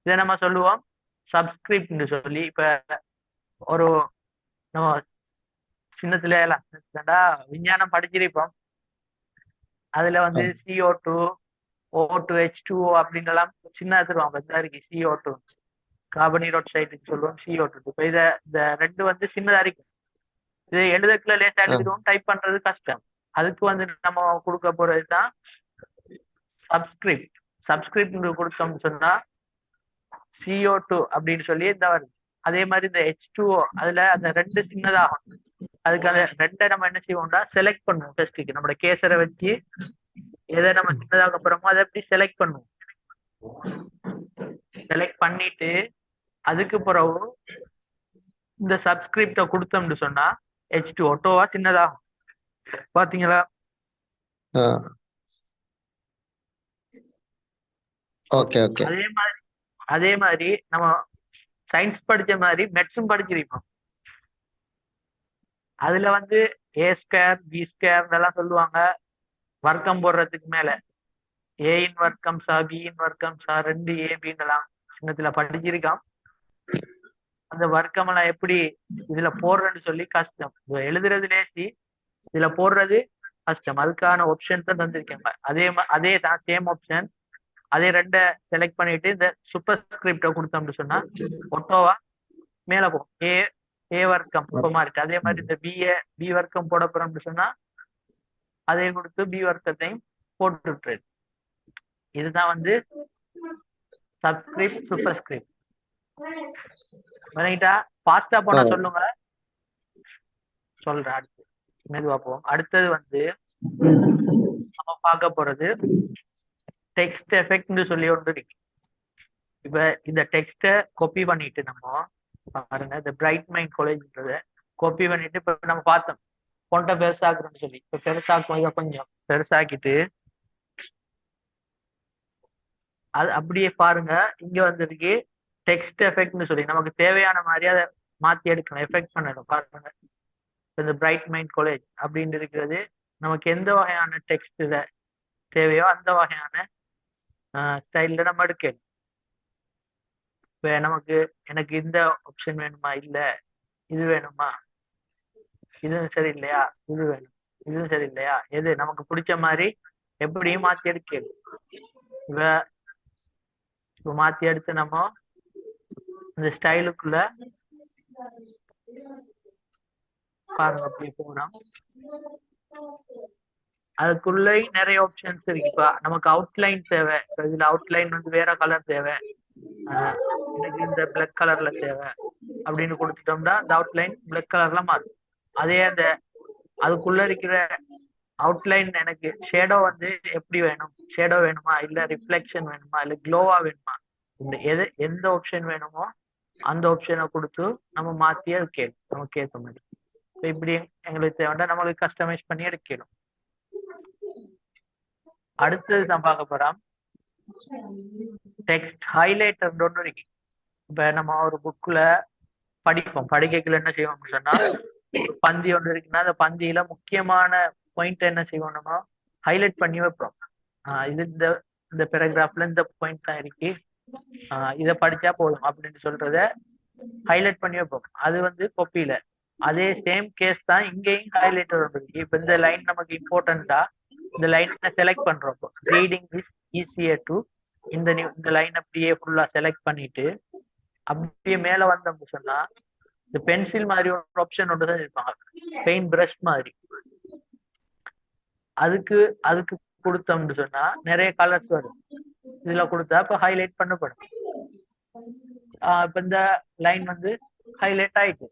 Speaker 1: இதை நம்ம சொல்லுவோம் சப்ஸ்கிரிப்ட் சொல்லி. இப்ப ஒரு நம்ம சின்னத்துல எல்லாம் விஞ்ஞானம் படிச்சிருப்போம். அதுல வந்து CO2 O2 H2O அப்படின்னு எல்லாம் சின்ன எடுத்துருவாங்க. இருக்கு CO2 கார்பன் ஈரோக்சைடுன்னு சொல்லுவோம், CO2. இப்ப இந்த ரெண்டு வந்து சின்னதா இருக்கும். இது எழுதுக்குள்ள லேசா எழுதிடுவோம், டைப் பண்றது கஷ்டம். அதுக்கு வந்து நம்ம கொடுக்க போறதுதான் சப்ஸ்கிரிப்ட். சப்ஸ்கிரிப்ட் கொடுத்தோம்னு சொன்னா CO2 அப்படின்னு சொல்லி இந்த வருது. அதே மாதிரி இந்த H2O அதுல அந்த ரெண்டு சின்னதாகும். அதுக்கு அந்த ரெண்டை நம்ம என்ன செய்வோம்னா செலக்ட் பண்ணுவோம். ஃபர்ஸ்ட்டுக்கு நம்மளோட கேசரை வச்சு எதை நம்ம சின்னதாக போறோமோ அதை எப்படி செலக்ட் பண்ணுவோம். செலக்ட் பண்ணிட்டு அதுக்கு பிறகு இந்த சப்ஸ்கிரிப்ட கொடுத்தோம்னு சொன்னா H2O டோவா சின்னதாகும். பாத்தீங்களா? அதே மாதிரி நம்ம சயின்ஸ் படிச்ச மாதிரி மெட்ஸும் படிச்சிருப்போம். அதுல வந்து A² B² எல்லாம் சொல்லுவாங்க. வர்க்கம் போடுறதுக்கு மேல A-இன் வர்க்கம் சா, B-இன் வர்க்கம் சா, 2AB எல்லாம் சின்னத்துல படிச்சிருக்கான். அந்த வர்க்கம் எல்லாம் எப்படி இதுல போடுறேன்னு சொல்லி கஷ்டம். எழுதுறது லேசி, இதுல போடுறது கஷ்டம். அதுக்கான ஆப்ஷன் தான் தந்திருக்காங்க. அதே தான் சேம் ஆப்ஷன். அதே ரெண்டை செலக்ட் பண்ணிட்டு இந்த சூப்பர் ஸ்கிரிப்ட கொடுத்தோம்னு சொன்னா ஒட்டோவா மேல போகும். ஏ வர்க்கம் இப்பமா இருக்கு. அதே மாதிரி இந்த பி வர்க்கம் போட போறோம்னு சொன்னா அதே கொடுத்து பி வர்க்கத்தையும் போட்டு. இதுதான் வந்து சப்ஸ்கிரிப்ட் சூப்பர் ஸ்கிரிப்ட். ஃபாஸ்டா போனா சொல்லுங்க, சொல்றேன். அடுத்து மெதுவா போவோம். அடுத்தது வந்து நம்ம பார்க்க போறது டெக்ஸ்ட் எஃபெக்ட்னு சொல்லி ஒன்று இருக்கு. இப்ப இந்த டெக்ஸ்ட காப்பி பண்ணிட்டு நம்ம பாருங்க, இந்த பிரைட் மைண்ட் காலேஜ்ன்றத காப்பி பண்ணிட்டு இப்ப நம்ம பார்த்தோம் பொண்ட பெருசாக்குறோம்னு சொல்லி. இப்ப பெருசாக்கும், இதை கொஞ்சம் பெருசாக்கிட்டு அது அப்படியே பாருங்க. இங்க வந்துருக்கு டெக்ஸ்ட் எஃபெக்ட்னு சொல்லி. நமக்கு தேவையான மாதிரி அதை மாத்தி எடுக்கணும், எஃபெக்ட் பண்ணணும். பாருங்க, இந்த பிரைட் மைண்ட் காலேஜ் அப்படின்னு இருக்கிறது நமக்கு எந்த வகையான டெக்ஸ்ட் தேவையோ அந்த வகையான ஸ்டைல்ல நம்ம எடுக்கணும். இப்ப எனக்கு இந்த ஆப்ஷன் வேணுமா, இல்ல இது வேணுமா, இதுவும் சரி இல்லையா, இது வேணும், இதுவும் சரி இல்லையா, எது நமக்கு பிடிச்ச மாதிரி எப்படியும் மாத்தி எடுக்கணும். இப்ப மாத்தி எடுத்து நம்ம இந்த ஸ்டைலுக்குள்ள பாருங்க அப்படி போனோம். அதுக்குள்ள நிறைய ஆப்ஷன்ஸ் இருக்கு. இப்ப நமக்கு அவுட்லைன் தேவை. இதுல அவுட்லைன் வந்து வேற கலர் தேவை, எனக்கு இந்த பிளாக் கலர்ல தேவை அப்படின்னு கொடுத்துட்டோம்னா இந்த அவுட்லைன் பிளாக் கலர்ல மாறும். அதே அதுக்குள்ள இருக்கிற அவுட்லைன் எனக்கு ஷேடோ வந்து எப்படி வேணும், ஷேடோ வேணுமா, இல்ல ரிஃப்ளெக்ஷன் வேணுமா, இல்ல க்ளோவா வேணுமா, எந்த ஆப்ஷன் வேணுமோ அந்த ஆப்ஷனை கொடுத்து நம்ம மாத்தி அது கேட்கும் நமக்கு ஏற்ற மாதிரி. இப்படி எங்களுக்கு தேவைன்னா நம்மளுக்கு கஸ்டமைஸ் பண்ணி எடுக்கணும். அடுத்தது நான் பார்க்க போறோம் டெக்ஸ்ட் ஹைலைட்டர் ஒன்று இருக்கு. இப்ப நம்ம ஒரு புக்ல படிப்போம், படிக்கல என்ன செய்வோம்னு சொன்னா பந்தி ஒன்று இருக்குன்னா அந்த பந்தியில முக்கியமான பாயிண்ட் என்ன செய்வோம்னா ஹைலைட் பண்ணி வைப்போம். இது இந்த பேராகிராஃப்ல இந்த பாயிண்ட் தான் இருக்கு, இதை படிச்சா போதும் அப்படின்னு சொல்றத ஹைலைட் பண்ணி வைப்போம். அது வந்து கொப்பியில அதே சேம் கேஸ் தான் இங்கேயும் ஹைலைட்டர் இருக்கு. இப்ப இந்த லைன் நமக்கு இம்பார்ட்டன்டா இந்த லைனை செலக்ட் பண்றோம். ரீடிங் இஸ் ஈஸியர் டு இந்த லைன் அப்படியே ஃபுல்லா செலக்ட் பண்ணிட்டு அப்படியே மேல வந்தோம்னு சொன்னா இந்த பென்சில் மாதிரி ஒரு ஆப்ஷன் ஒன்று தான் இருப்பாங்க, பெயிண்ட் பிரஷ் மாதிரி. அதுக்கு அதுக்கு கொடுத்தோம்னு சொன்னா நிறைய கலர்ஸ் வரும். இதுல கொடுத்தா இப்ப ஹைலைட் பண்ணப்படும். இப்ப இந்த லைன் வந்து ஹைலைட் ஆயிட்டு,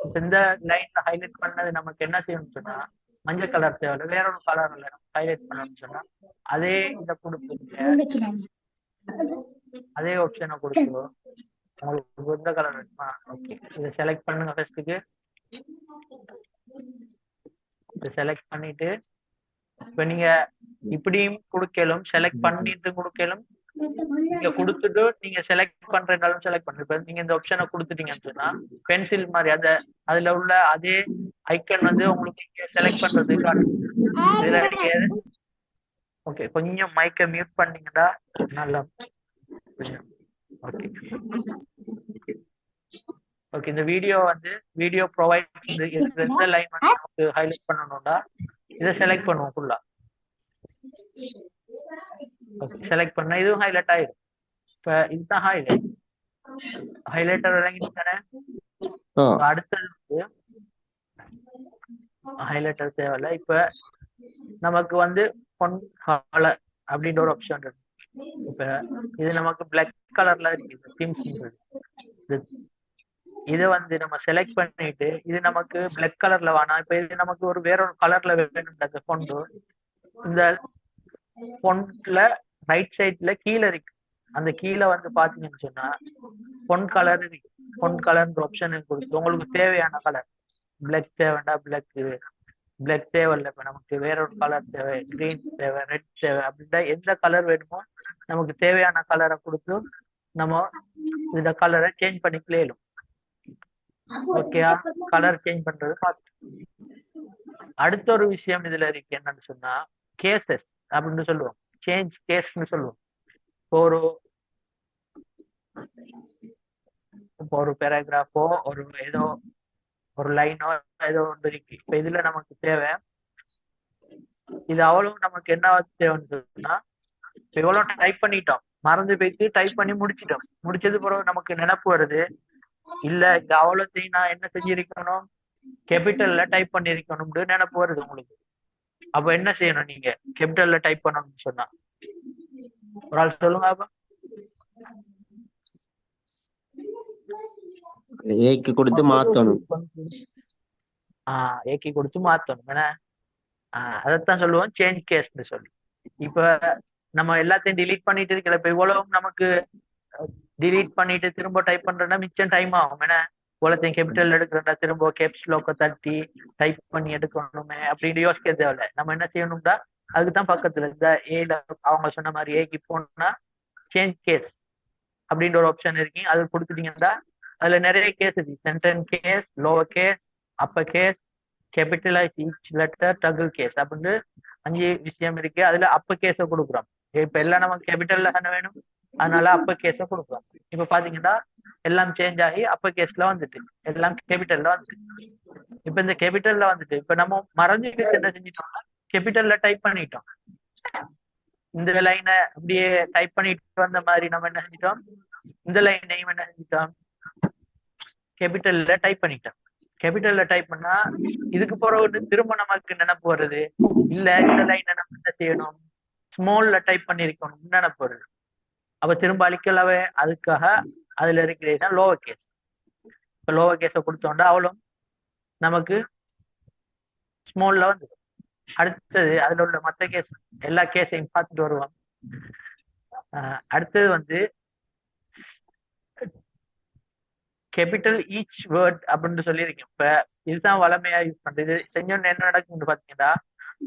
Speaker 1: இப்ப இந்த லைன்ல ஹைலைட் பண்ணது நமக்கு என்ன செய்யணும்னு சொன்னா மஞ்சள் கலர் தேவை, வேற ஒரு கலர்ல ஹைலைட் பண்ணணும்னு சொன்னா அதே இதை கொடுத்துருங்க, அதே ஆப்ஷனை கொடுத்துருவோம். உங்களுக்கு எந்த கலர் வேணுமா? ஓகே, இதை செலக்ட் பண்ணுங்க. ஃபர்ஸ்ட்டுக்கு இதை செலக்ட் பண்ணிட்டு இப்ப நீங்க இப்படியும் கொடுக்கலும் செலக்ட் பண்ணிட்டு கொடுக்கலும், நீங்க கொடுத்துட்டு நீங்க செலக்ட் பண்றதுனாலும் செலக்ட் பண்ணுங்க. இப்ப நீங்க இந்த ஆப்ஷனை கொடுத்துட்டீங்கன்னு சொன்னா பென்சில் மாதிரி அதுல உள்ள அதே ஐக்கன் வந்து உங்களுக்கு இங்க செலக்ட் பண்றதுக்கு இதுல நீங்க ஓகே கொஞ்சம் மைக்கை மியூட் பண்ணீங்கன்னா நல்லா. ஓகே ஓகே, இந்த வீடியோ வந்து வீடியோ ப்ரொவைட் இந்த லைன் வந்து நமக்கு ஹைலைட் பண்ணணும்னா இதை செலக்ட் பண்ணுவோம் ஃபுல்லா. செலக்ட் பண்ணா இதுவும் ஹைலைட் ஆயிடும். இப்ப இதுதான் ஹைலைட், ஹைலைட்டர் விளங்கிட்டானே. அடுத்தது வந்து ஹைலைட்டர் தேவையில்ல. இப்ப நமக்கு வந்து பொன் கலர் அப்படின்ற ஒரு ஆப்ஷன் இருக்கு. இப்ப இது நமக்கு பிளாக் கலர்ல இருக்கு திம்ஸ். இதை வந்து நம்ம செலக்ட் பண்ணிட்டு இது நமக்கு பிளாக் கலர்ல வேணாம், இப்ப இது நமக்கு ஒரு வேற ஒரு கலர்ல வேணும். அந்த பொண்டு இந்த பொண்ட்ல ரைட் சைட்ல கீழே இருக்கு. அந்த கீழே வந்து பாத்தீங்கன்னு சொன்னா பொன் கலர் இருக்கு. பொன் கலர் ஆப்ஷன் கொடுத்து உங்களுக்கு தேவையான கலர், பிளாக் தேவைண்டா பிளாக் தேவையில்லை, இப்ப நமக்கு வேற ஒரு கலர் தேவை, கிரீன் தேவை, ரெட் தேவை, அப்படின்னா எந்த கலர் வேணுமோ நமக்கு தேவையான கலரை கொடுத்து நம்ம இந்த கலரை சேஞ்ச் பண்ணி பிளேலும். ஓகேயா, கலர் சேஞ்ச் பண்றது பார்த்து. அடுத்த ஒரு விஷயம் இதுல இருக்கு என்னன்னு சொன்னா கேசஸ் அப்படின்னு சொல்லுவோம், சேஞ்ச் கேஸ்ன்னு சொல்லுவோம். இப்போ ஒரு பேராகிராஃபோ ஏதோ ஒரு லைனோ ஏதோ ஒன்று இருக்கு. இப்ப இதுல நமக்கு தேவை இது அவ்வளவு நமக்கு என்ன தேவைன்னு சொன்னா எவ்வளவு டைப் பண்ணிட்டோம், மறந்து போயிட்டு டைப் பண்ணி முடிச்சது பிறகு நமக்கு நினைப்பு வருது, இல்ல இந்த அவ்வளோத்தையும் நான் என்ன செஞ்சிருக்கணும், கேபிட்டல்ல டைப் பண்ணிருக்கணும்னு நினைப்பு வருது உங்களுக்கு. அப்ப என்ன செய்யணும், நீங்க கேபிட்டல்ல டைப் பண்ணணும்னு சொன்னா ஒரு ஆள் சொல்லுங்க. அப்ப
Speaker 3: ஏக்கு கொடுத்து மாத்தணும்.
Speaker 1: ஏக்கி கொடுத்து மாத்தணும். ஏன்னா அதைத்தான் சொல்லுவோம் சேஞ்ச் கேஸ்ன்னு சொல்லி. இப்ப நம்ம எல்லாத்தையும் டிலீட் பண்ணிட்டு இருக்கல, இப்ப இவ்வளவு நமக்கு டிலீட் பண்ணிட்டு திரும்ப டைப் பண்றேன்னா மிச்சம் டைம் ஆகும். ஏன்னா இவ்வளோத்தையும் கேபிட்டல் எடுக்கிறா திரும்ப கேப்ஸ் லோக்க தட்டி டைப் பண்ணி எடுக்கணுமே அப்படின்னு யோசிக்க தேவையில்ல. நம்ம என்ன செய்யணும்டா அதுக்குதான் பக்கத்துல இந்த ஏல அவங்க சொன்ன மாதிரி ஏக்கு போனா சேஞ்ச் கேஸ் அப்படின்ற ஒரு ஆப்ஷன் இருக்கு. அது கொடுத்துட்டீங்கன்னா அதுல நிறைய கேஸ் இருக்கு, sentence case, lower case, upper case, capitalize each letter, double case அப்படின்னு 5 விஷயம் இருக்கு. அதுல அப்பர் கேஸை கொடுக்குறோம். இப்ப எல்லாம் நமக்கு கேபிட்டல்ல தானே வேணும், அதனால அப்பர் கேஸை கொடுக்குறோம். இப்ப பாத்தீங்கன்னா எல்லாம் சேஞ்ச் ஆகி அப்பர் கேஸ்ல வந்துட்டு எல்லாம் கேபிட்டல்ல வந்துட்டு. இப்ப இந்த கேபிட்டல்ல வந்துட்டு இப்ப நம்ம மறைஞ்சிட்டு என்ன செஞ்சிட்டோம்னா கேபிட்டல்ல டைப் பண்ணிட்டோம். இந்த லைனை அப்படியே டைப் பண்ணிட்டு வந்த மாதிரி நம்ம என்ன செஞ்சிட்டோம், இந்த லைனையும் என்ன செஞ்சிட்டோம் கேபிட்டல்ல டைப் பண்ணிட்டோம். கேபிட்டல்ல டைப் பண்ணா இதுக்கு பிறகு திரும்ப நமக்கு நினைப்பு வருது, இல்ல இந்த லைனை நம்ம என்ன செய்யணும் ஸ்மால்ல டைப் பண்ணிருக்கணும் நினைப்பு வருது. அப்ப திரும்ப அழிக்கலவே, அதுக்காக அதுல இருக்கிறது லோவர் கேஸ். இப்ப லோவர் கேஸை கொடுத்தோம்னா அவளும் நமக்கு ஸ்மால்ல வந்து. அடுத்தது அதுல உள்ள மற்ற கேஸ் எல்லா கேஸையும் பார்த்துட்டு வருவோம். அடுத்தது வந்து கேபிட்டல் ஈச் வேர்ட் அப்படின்னு சொல்லியிருக்கேன். இப்ப இதுதான் வளமையா யூஸ் பண்றது. செஞ்சோன்னு என்ன நடக்கும்னு பாத்தீங்கன்னா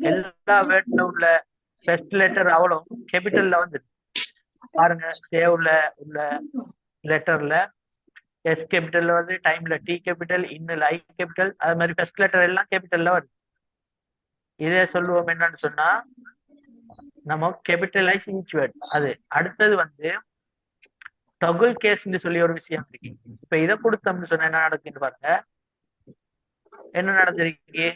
Speaker 1: எல்லா வேர்ட்ல உள்ள ஃபர்ஸ்ட் லெட்டர் அவ்வளோ கேபிட்டல்ல வந்து பாருங்க. சேவ்ல உள்ள லெட்டர்ல எஸ் கேபிட்டல்ல வருது, டைம்ல டி கேபிட்டல், இன்னும் ஐ கேபிட்டல், அது மாதிரி ஃபர்ஸ்ட் லெட்டர் எல்லாம் கேபிட்டல்ல வருது. இதே சொல்லுவோம் என்னன்னு சொன்னா நம்ம கேபிட்டலைஸ் ஈச் வேர்ட். அது அடுத்தது வந்து டொகுல் கேஸ்ன்னு சொல்லி ஒரு விஷயம் இருக்கு. இப்ப இதை கொடுத்தோம்னு சொன்னா என்ன நடக்குன்னு பாருங்க. என்ன நடந்திருக்கு?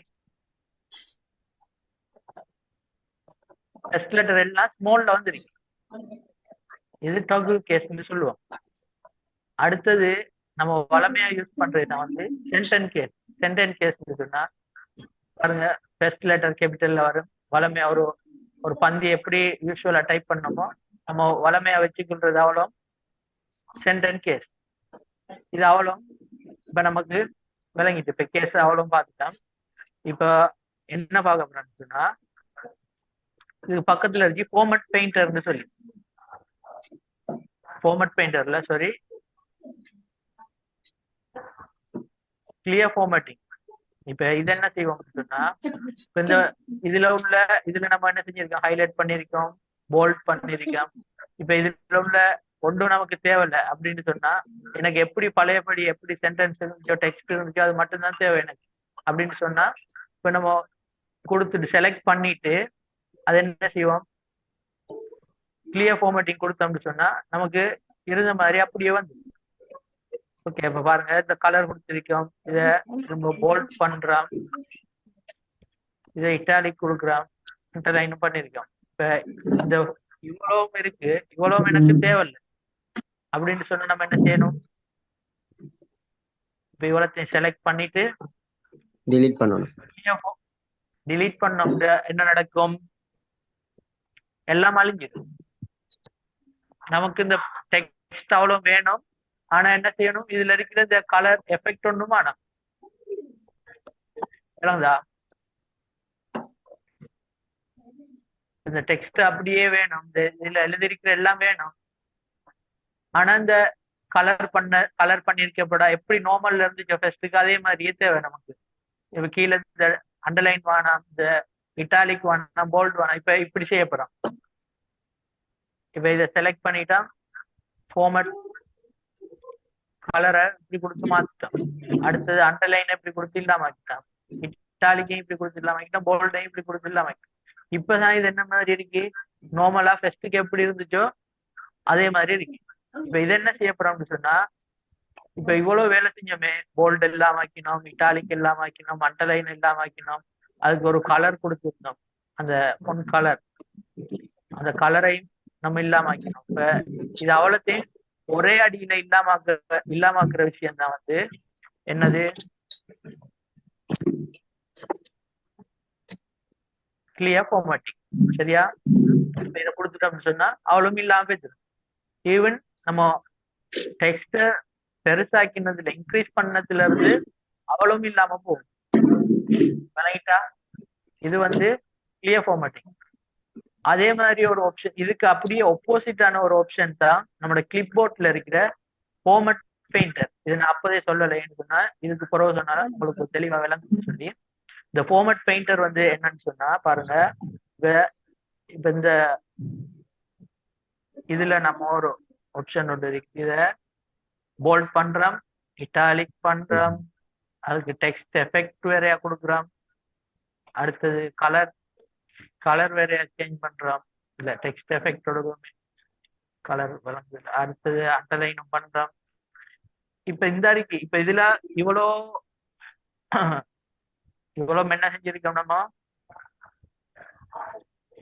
Speaker 1: ஃபர்ஸ்ட் லெட்டர் எல்லாம் ஸ்மால்ல வந்துருக்கு. இது டொகுல் கேஸ்ன்னு சொல்லுவோம். அடுத்தது நம்ம வளமையா யூஸ் பண்றது வந்து சென்டென்ஸ் கேஸ். சென்டென்ஸ் கேஸ்ன்னு சொன்னா பாருங்க, ஃபர்ஸ்ட் லெட்டர் கேபிட்டல்ல வரும். வளமையா ஒரு பந்தி எப்படி யூஸ்வலா டைப் பண்ணோமோ நம்ம வளமையா வச்சுக்கின்றது அவ்வளோ சென்டென்ஸ் கேஸ். இது அவ்வளோ இப்ப நமக்கு விளங்கிட்டு. இப்ப கேஸ் அவ்வளோ பார்த்துட்டோம். இப்ப என்ன பார்க்க போறோம்னு சொன்னா இது பக்கத்துல இருக்கு ஃபார்மட் பெயிண்டர்னு சொல்லி. ஃபார்மட் பெயிண்டர்ல கிளியர் ஃபார்மேட்டிங். இப்ப இது என்ன செய்வோம்னு சொன்னா இந்த இதுல நம்ம என்ன செஞ்சிருக்கோம், ஹைலைட் பண்ணிருக்கோம், போல்ட் பண்ணிருக்கோம். இப்ப இதுல உள்ள ஒன்றும் நமக்கு தேவையில்லை அப்படின்னு சொன்னா எனக்கு எப்படி பழையபடி எப்படி சென்டென்ஸ் இருந்துச்சோ டெக்ஸ்ட் இருந்துச்சோ அது மட்டும்தான் தேவை எனக்கு அப்படின்னு சொன்னா இப்ப நம்ம கொடுத்துட்டு செலக்ட் பண்ணிட்டு அது என்ன செய்வோம், கிளியர் ஃபார்மேட்டிங் கொடுத்தோம்னு சொன்னா நமக்கு இருந்த மாதிரி அப்படியே வந்து. ஓகே, இப்ப பாருங்க இந்த கலர் கொடுத்திருக்கோம், இத நம்ம போல்ட் பண்றோம், இதை இட்டாலிக் கொடுக்குறோம், இன்டர்லைன் பண்ணிருக்கோம். இப்ப இந்த இவ்வளவும் இருக்கு, இவ்வளவும் எனக்கு தேவையில்லை அப்படின்னு சொன்னா நம்ம என்ன செய்யணும், இப்ப இவ்வளத்தையும் செலக்ட் பண்ணிட்டு
Speaker 3: delete பண்ணணும்.
Speaker 1: delete பண்ணோம். என்ன நடக்கும், எல்லாம் அழிஞ்சிடும். நமக்கு இந்த டெக்ஸ்ட் அவ்வளவு வேணும். ஆனா என்ன செய்யணும், இதுல இருக்கிற இந்த கலர் எஃபெக்ட் ஒண்ணுமா விளங்குதா? இந்த டெக்ஸ்ட் அப்படியே வேணும், இந்த இதுல எழுதிருக்கிற எல்லாம் வேணும். ஆனா இந்த கலர் பண்ணிருக்கப்படா எப்படி நார்மல்ல இருந்துச்சோ ஃபர்ஸ்ட்டுக்கு அதே மாதிரியே தேவை நமக்கு. இப்ப கீழே இந்த அண்டர்லைன் வேணாம், இந்த இட்டாலிக் வேணாம், போல்ட் வேணாம். இப்ப இப்படி செய்ய போறோம். இப்ப இதை செலக்ட் பண்ணிட்டா ஃபார்மட் கலரை இப்படி கொடுத்து மாத்திட்டோம். அடுத்தது அண்டர்லைன் இப்படி கொடுத்து இல்லாம ஆக்கிட்டோம், இட்டாலிக்கையும் இப்படி கொடுத்து இல்லாம ஆக்கிட்டோம், போல்டையும் இப்படி கொடுத்து இல்லாம ஆக்கிட்டோம். இப்பதான் இது என்ன மாதிரி இருக்கு, நார்மலா ஃபர்ஸ்ட்டுக்கு எப்படி இருந்துச்சோ அதே மாதிரி இருக்கு. இப்ப இது என்ன செய்ய போறோம்னு சொன்னா இப்ப இவ்வளவு வேலை செஞ்சோமே, போல்டு எல்லாம் ஆக்கினோம், இட்டாலிக் எல்லாம் ஆக்கினோம், அண்டர்லைன் எல்லாம் ஆக்கினோம், அதுக்கு ஒரு கலர் கொடுத்துருந்தோம், அந்த பொன் கலர், அந்த கலரையும் நம்ம இல்லாம ஆக்கினோம். இப்ப இது அவ்வளோத்தையும் ஒரே அடியில இல்லாமக்குற விஷயம் தான் வந்து என்னது, கிளியர் ஃபார்மேட்டிங். சரியா? இப்ப இதை கொடுத்துட்டோம்னு சொன்னா அவ்வளவும் இல்லாம போயிடும். ஈவன் நம்ம டெக்ஸ்ட பெருசாக்கினதுல இன்க்ரீஸ் பண்ணதுல இருந்து அவ்வளவும் இல்லாம போகும். விளங்கிட்டா? இது வந்து கிளியர் ஃபார்மேட்டிங். அதே மாதிரி ஒரு ஆப்ஷன், இதுக்கு அப்படியே ஒப்போசிட்டான ஒரு ஆப்ஷன் தான் நம்மளோட கிளிப் போர்ட்ல இருக்கிற ஃபார்மட் பெயிண்டர். இது நான் அப்போதே சொல்லலைன்னு சொன்னா இதுக்கு பிறகு சொன்னாலும் உங்களுக்கு தெளிவா விளங்குன்னு சொல்லி. இந்த ஃபார்மட் பெயிண்டர் வந்து என்னன்னு சொன்னா பாருங்க, இப்ப இந்த இதுல நம்ம ஒரு ஆப்ஷன் ஒன்று இருக்கு. இத போல்ட் பண்றோம், இட்டாலிக் பண்றோம், அதுக்கு டெக்ஸ்ட் எஃபெக்ட் வேறையா கொடுக்குறோம், அடுத்தது கலர் வேறையா சேஞ்ச் பண்றோம், இல்ல டெக்ஸ்ட் எஃபெக்டோட கலர் வளர்ந்து, அடுத்தது அண்டர்லைனும் பண்றோம். இப்ப இந்த இருக்கு. இப்ப இதுல இவ்வளோ என்ன செஞ்சிருக்கோம், நம்ம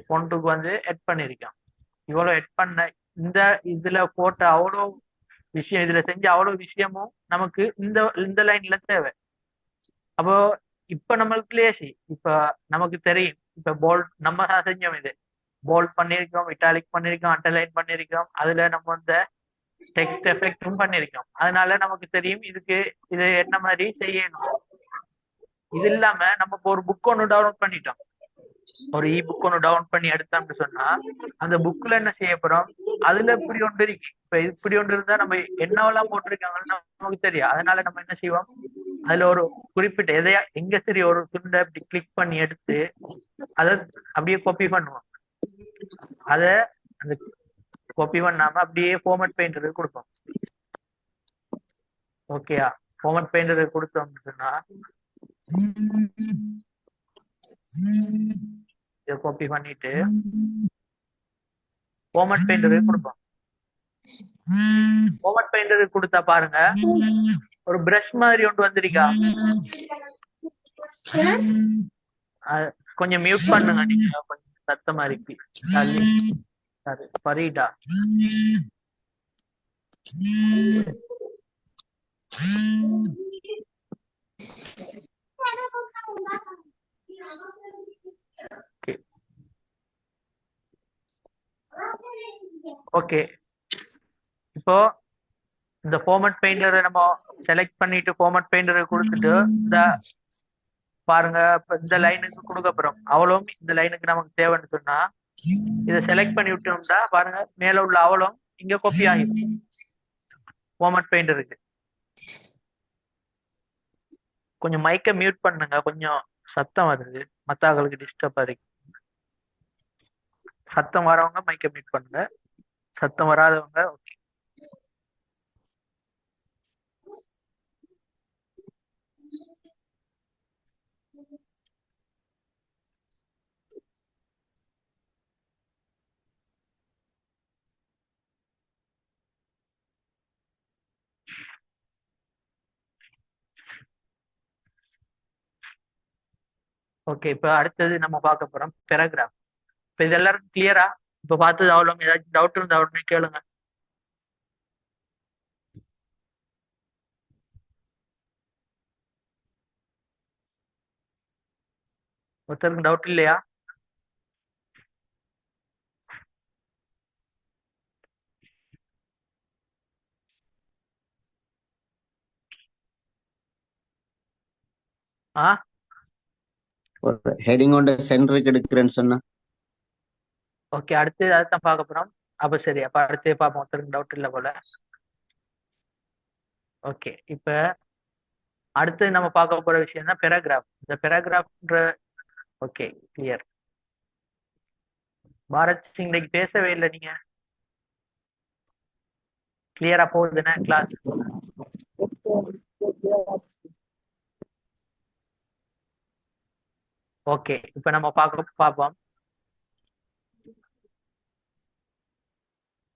Speaker 1: பொண்ணுக்கு வந்து எட் பண்ணிருக்கோம். இவ்வளவு எட் பண்ண இந்த இதுல போட்ட அவ்வளோ விஷயம், இதுல செஞ்ச அவ்வளவு விஷயமும் நமக்கு இந்த லைன்ல தேவை. அப்போ இப்ப நம்மளுக்கு லேசி, இப்ப நமக்கு தெரியும். இப்ப போல்ட் நம்ம தான் செஞ்சோம், இது போல்ட் பண்ணிருக்கோம், இட்டாலிக் பண்ணிருக்கோம், அண்டர்லைன் பண்ணிருக்கோம், அதுல நம்ம இந்த டெக்ஸ்ட் எஃபெக்டும் பண்ணிருக்கோம். அதனால நமக்கு தெரியும் இது என்ன மாதிரி செய்யணும். இது இல்லாம நம்ம இப்போ ஒரு புக் ஒன்று டவுன்லோட் பண்ணிட்டோம், ஒரு புக் ஒன்று டவுன்லோட் பண்ணி எடுத்தோம்னு சொன்னா அந்த புக்ல என்ன செய்ய போறோம், அதுல இப்படி ஒன்று இருக்கு. இப்ப இப்படி ஒன்று இருந்தா நம்ம என்னவெல்லாம் போட்டிருக்காங்கன்னு நமக்கு தெரியும். அதனால நம்ம என்ன செய்வோம், அதுல ஒரு குறிப்பிட்ட எங்க சரி ஒரு துண்டை அப்படி கிளிக் பண்ணி எடுத்து அதை அப்படியே காப்பி பண்ணுவோம். அத அந்த காப்பி பண்ணாம அப்படியே ஃபார்மட் பெயிண்டருக்கு கொடுப்போம். ஓகேயா? ஃபார்மட் பெயிண்டர் கொடுத்தோம்னு சொன்னா இதை காப்பி பண்ணிட்டு ஃபார்மட் பெயிண்டர் கொடுப்போம். ஃபார்மட் பெயிண்டர் கொடுத்தா பாருங்க ஒரு பிரஷ் மாதிரி ஒன்று வந்திருக்கா. கொஞ்சம் மியூட் பண்ணுங்க, நீங்க கொஞ்சம் சத்தமா இருக்கு. சரி பரீடா. ஓகே, இப்போ இந்த ஃபார்மட் பெயிண்டரை நம்ம செலக்ட் பண்ணிட்டு ஃபார்மட் பெயிண்டரை கொடுத்துட்டு இந்த பாருங்க இந்த லைனுக்கு கொடுக்க போறோம். அவளும் இந்த லைனுக்கு நமக்கு தேவைன்னு சொன்னா இதை செலக்ட் பண்ணி விட்டோம்னா பாருங்க மேல உள்ள அவளும் இங்க காப்பி ஆகிடும் ஃபார்மட் பெயிண்டருக்கு. கொஞ்சம் மைக்கை மியூட் பண்ணுங்க, கொஞ்சம் சத்தம் வருது, மற்றவங்களுக்கு டிஸ்டர்ப் இருக்கு. சத்தம் வரவங்க மைக்கை மியூட் பண்ணுங்க, சத்தம் வராதவங்க ஓகே. ஓகே, இப்போ அடுத்தது நம்ம பார்க்க போறோம் பேராகிராஃப். இப்போ இது எல்லாரும் கிளியரா? இப்போ பார்த்தது அவ்வளோ, ஏதாச்சும் டவுட் இருந்தா உடனே கேளுங்க. ஒருத்தருக்கு டவுட் இல்லையா? ஆ
Speaker 3: ஒரு ஹெடிங் ஒன்று சென்டருக்கு எடுக்கிறேன்னு சொன்னா
Speaker 1: ஓகே, அடுத்து அதைத்தான் பார்க்க போறோம். அப்போ சரி, அப்போ அடுத்து பார்ப்போம். ஒருத்தருக்கு டவுட் இல்லை போல. ஓகே, இப்போ அடுத்து நம்ம பார்க்க போற விஷயம் தான் பேராகிராஃப். இந்த பேராகிராஃப்ன்ற ஓகே கிளியர். பாரத் சிங் இன்னைக்கு பேசவே இல்லை, நீங்க கிளியரா போகுதுன்னா கிளாஸ்? ஓகே, இப்போ நம்ம பார்ப்போம்.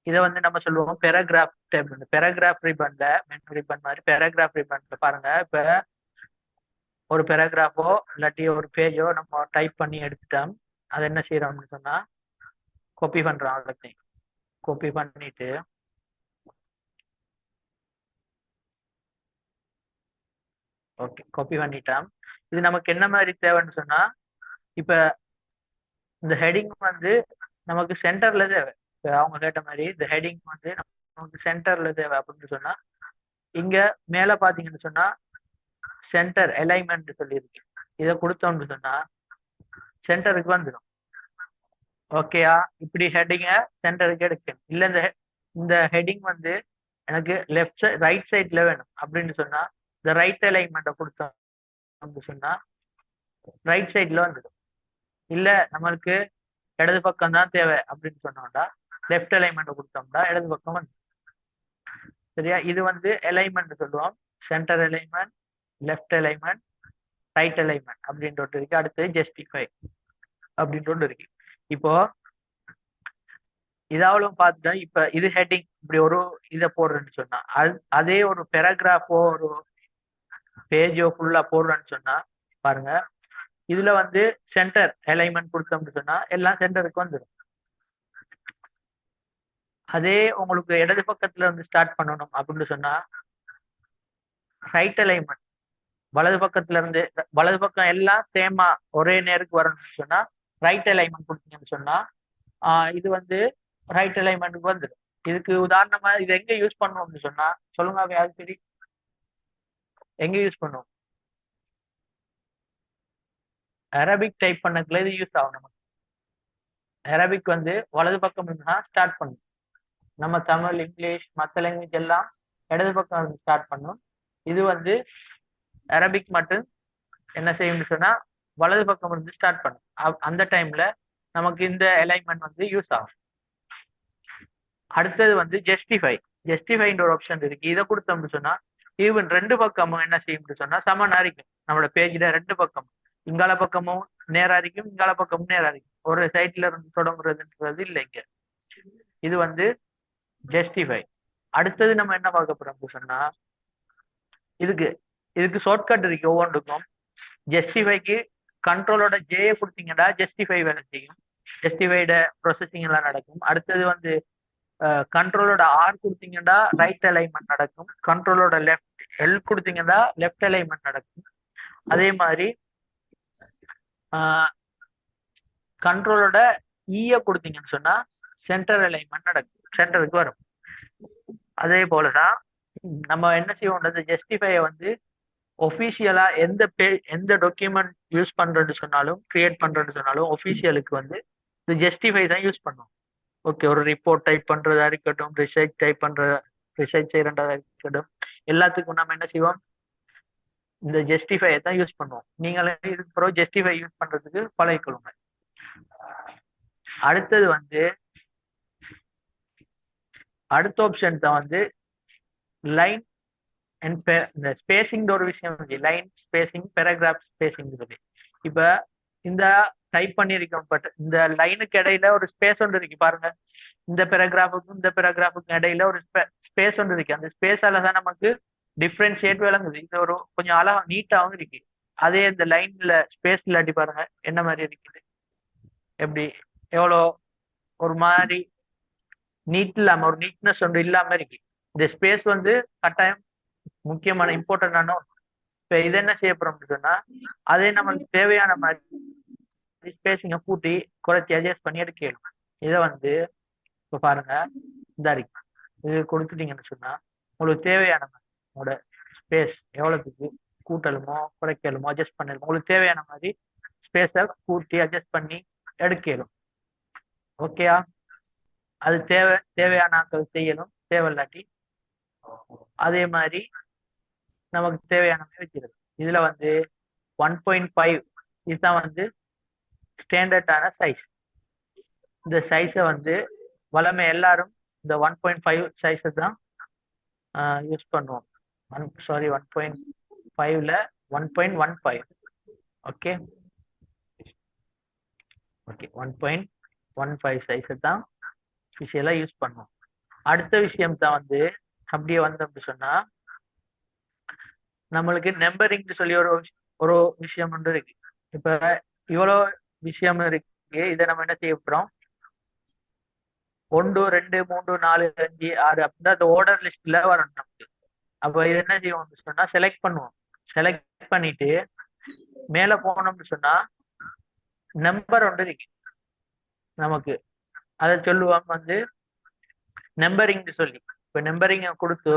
Speaker 1: இதை வந்து நம்ம சொல்லுவோம் பேராகிராஃப் டேபிள். பேராகிராஃப் ரிப்பன்ல மென் ரிப்பன் மாதிரி பேராகிராஃப் ரிப்பன்ல பாருங்க, இப்போ ஒரு பேராகிராஃபோ இல்லாட்டி ஒரு பேஜோ நம்ம டைப் பண்ணி எடுத்துட்டோம். அதை என்ன செய்யறோம்னு சொன்னா காப்பி பண்றோம். எல்லாத்தையும் காப்பி பண்ணிட்டு ஓகே காப்பி பண்ணிட்டோம். இது நமக்கு என்ன மாதிரி தேவைன்னு சொன்னா இப்ப இந்த ஹெடிங் வந்து நமக்கு சென்டர்ல தேவை. இப்ப அவங்க கேட்ட மாதிரி இந்த ஹெடிங் வந்து நமக்கு சென்டர்ல தேவை அப்படின்னு சொன்னா இங்க மேல பாத்தீங்கன்னு சொன்னா சென்டர் அலைன்மெண்ட் சொல்லியிருக்கு. இதை கொடுத்தோம்னு சொன்னா சென்டருக்கு வந்துடும். ஓகேயா? இப்படி ஹெட்டிங்க சென்டருக்கு எடுக்கணும். இல்ல இந்த ஹெட்டிங் வந்து எனக்கு லெஃப்ட் சைட் ரைட் சைட்ல வேணும் அப்படின்னு சொன்னா இந்த ரைட் அலைன்மெண்ட்டை கொடுத்தோம் சொன்னா ரைட் சைட்ல வந்துடும். இல்ல நம்மளுக்கு இடது பக்கம் தான் தேவை அப்படின்னு சொன்னோம்னா லெஃப்ட் அலைன்மெண்ட் கொடுத்தோம்னா இடது பக்கம் வந்து சரியா. இது வந்து அலைன்மெண்ட் சொல்லுவோம். Centre alignment, left alignment, right alignment அப்படின்ற ஒன்று இருக்கு. அடுத்து ஜஸ்டிஃபை அப்படின்ற ஒன்று இருக்கு. இப்போ இதாவளும் பார்த்துட்டா இப்ப இது ஹெட்டிங் இப்படி ஒரு இதை போடுறேன்னு சொன்னா அதே ஒரு பேராகிராஃபோ ஒரு பேஜோ ஃபுல்லா போடுறேன்னு சொன்னா பாருங்க இதுல வந்து சென்டர் அலைன்மெண்ட் கொடுத்தோம்னு சொன்னா எல்லாம் சென்டருக்கு வந்துடும். அதே உங்களுக்கு இடது பக்கத்துல இருந்து ஸ்டார்ட் பண்ணணும் அப்படின்னு சொன்னா ரைட் அலைன்மெண்ட் வலது பக்கத்துல இருந்து வலது பக்கம் எல்லாம் சேமா ஒரே நேருக்கு வரணும்னு சொன்னா ரைட் அலைன்மெண்ட் கொடுத்தீங்கன்னு சொன்னா இது வந்து ரைட் அலைன்மெண்ட்டுக்கு வந்துடும். இதுக்கு உதாரணமா இது எங்க யூஸ் பண்ணுவோம்னு சொன்னா சொல்லுங்க, யாருக்கு தெரியும் எங்க யூஸ் பண்ணுவோம்? அரபிக் டைப் பண்ணக்குள்ள இது யூஸ் ஆகும். நமக்கு அரபிக் வந்து வலது பக்கம் இருந்தா ஸ்டார்ட் பண்ணும். நம்ம தமிழ், இங்கிலீஷ், மற்ற லாங்குவேஜ் எல்லாம் இடது பக்கம் இருந்து ஸ்டார்ட் பண்ணும். இது வந்து அரபிக் மட்டும் என்ன செய்யும்னு சொன்னா வலது பக்கம் இருந்து ஸ்டார்ட் பண்ணும். அந்த டைம்ல நமக்கு இந்த அலைன்மெண்ட் வந்து யூஸ் ஆகும். அடுத்தது வந்து ஜஸ்டிஃபை. ஜஸ்டிஃபைன்ற ஒரு ஆப்ஷன் இருக்கு. இதை கொடுத்தோம்னு சொன்னா ஈவன் ரெண்டு பக்கமும் என்ன செய்யும்னு சொன்னா சமனா இருக்கும். நம்மளோட பேஜ்ல ரெண்டு பக்கம் இங்கால பக்கமும் நேரா இருக்கும், இங்கால பக்கமும் நேரா இருக்கும். ஒரு சைட்ல இருந்து தொடங்குறதுன்றது இல்லை இங்க. இது வந்து ஜஸ்டிஃபை. அடுத்தது நம்ம என்ன பார்க்க போறோம்னு சொன்னா இதுக்கு இதுக்கு ஷார்ட்கட் இருக்கு ஒவ்வொன்றுக்கும். ஜஸ்டிஃபைக்கு கண்ட்ரோலோட ஜே கொடுத்தீங்கன்னா ஜஸ்டிஃபை வேலை செய்யும், ஜஸ்டிஃபைட ப்ரொசஸிங் எல்லாம் நடக்கும். அடுத்தது வந்து கண்ட்ரோலோட ஆர் கொடுத்தீங்கன்னா ரைட் அலைன்மெண்ட் நடக்கும், கண்ட்ரோலோட லெஃப்ட் எல் கொடுத்தீங்கன்னா லெஃப்ட் அலைன்மெண்ட் நடக்கும். அதே மாதிரி கண்ட்ரோலோட ஈய கொடுத்தீங்கன்னு சொன்னா சென்டர் அலைன்மெண்ட் நடக்கும், சென்டருக்கு வரும். அதே போலதான் நம்ம என்ன செய்வோம்ன்றது ஜஸ்டிஃபையை வந்து ஒஃபிஷியலா எந்த டாக்குமெண்ட் யூஸ் பண்றேன்னு சொன்னாலும் கிரியேட் பண்றேன்னு சொன்னாலும் ஒஃபிஷியலுக்கு வந்து இது ஜஸ்டிஃபை தான் யூஸ் பண்ணுவோம். ஓகே, ஒரு ரிப்போர்ட் டைப் பண்றதா இருக்கட்டும், ரிசர்ச் செய்யறதா இருக்கட்டும், எல்லாத்துக்கும் நம்ம என்ன செய்வோம், இந்த ஜஸ்டிஃபையை தான் யூஸ் பண்ணுவோம். நீங்களே இதுக்கு பிறகு ஜஸ்டிஃபை யூஸ் பண்றதுக்கு பழகிக்கொள்ளுங்க. அடுத்தது வந்து அடுத்த ஆப்ஷன் தான் வந்து லைன் அண்ட் இந்த ஸ்பேசிங் ஒரு விஷயம் இருக்கு. லைன் ஸ்பேசிங், பேராகிராஃப் ஸ்பேசிங் இருக்கு. இப்ப இந்த டைப் பண்ணிருக்கோம், பட் இந்த லைனுக்கு இடையில ஒரு ஸ்பேஸ் ஒன்று இருக்கு பாருங்க. இந்த பேராகிராஃபுக்கும் இந்த பேராகிராஃபுக்கும் இடையில ஒரு ஸ்பேஸ் ஒன்று இருக்கு. அந்த ஸ்பேஸால தான் நமக்கு டிஃப்ரென்ஷியேட் விளங்குது. இது ஒரு கொஞ்சம் அழகா நீட்டாகவும் இருக்கு. அதே இந்த லைன்ல ஸ்பேஸ் இல்லாட்டி பாருங்க என்ன மாதிரி இருக்குது, எப்படி எவ்வளோ ஒரு மாதிரி நீட் இல்லாம ஒரு நீட்னஸ் ஒன்று இல்லாம இருக்கு. இந்த ஸ்பேஸ் வந்து கட்டாயம் முக்கியமான இம்பார்ட்டன்டான. இப்ப இது என்ன செய்ய போறோம்னு சொன்னா அதே நம்மளுக்கு தேவையான மாதிரி ஸ்பேசிங்க கூட்டி குறைச்சி அட்ஜஸ்ட் பண்ணி எடுக்கணும். இதை வந்து இப்ப பாருங்க இந்த இருக்கு, இது கொடுத்துட்டீங்கன்னு சொன்னா உங்களுக்கு தேவையான மாதிரி உங்களோட ஸ்பேஸ் எவ்வளவுக்கு கூட்டலுமோ குறைக்கலுமோ அட்ஜஸ்ட் பண்ணலுமோ உங்களுக்கு தேவையான மாதிரி ஸ்பேஸை கூட்டி அட்ஜஸ்ட் பண்ணி எடுக்கலும். ஓகேயா? அது தேவையான ஆட்கள் செய்யணும், தேவையில்லாட்டி அதே மாதிரி நமக்கு தேவையான வச்சிருக்கு. இதுல வந்து 1.5 இதுதான் வந்து ஸ்டாண்டர்டான சைஸ். இந்த சைஸை வந்து வளமை எல்லாரும் இந்த 1.5 சைஸை தான் யூஸ் பண்ணுவோம். 1.5ல 1.15. ஓகே ஓகே 1.15 சைஸை தான் ஸ்பெஷலாக யூஸ் பண்ணுவோம். அடுத்த விஷயம் தான் வந்து அப்படியே வந்தோம்னு சொன்னா நம்மளுக்கு நம்பரிங் சொல்லி ஒரு விஷயம் ஒன்று இருக்கு. இப்ப இவ்வளோ விஷயம் இருக்கு. இதை நம்ம என்ன செய்ய போறோம், 1 2 3 4 5 6 அப்படின்னா அந்த ஆர்டர் லிஸ்ட்ல வரணும் நமக்கு. அப்ப இது என்ன செய்வோம்னு சொன்னா செலக்ட் பண்ணுவோம். செலக்ட் பண்ணிட்டு மேல போனோம்னு சொன்னா நம்பர் ஒன்று இருக்கு நமக்கு, அதை சொல்லுவாங்க வந்து நம்பரிங் சொல்லி. இப்ப நம்பரிங் கொடுத்து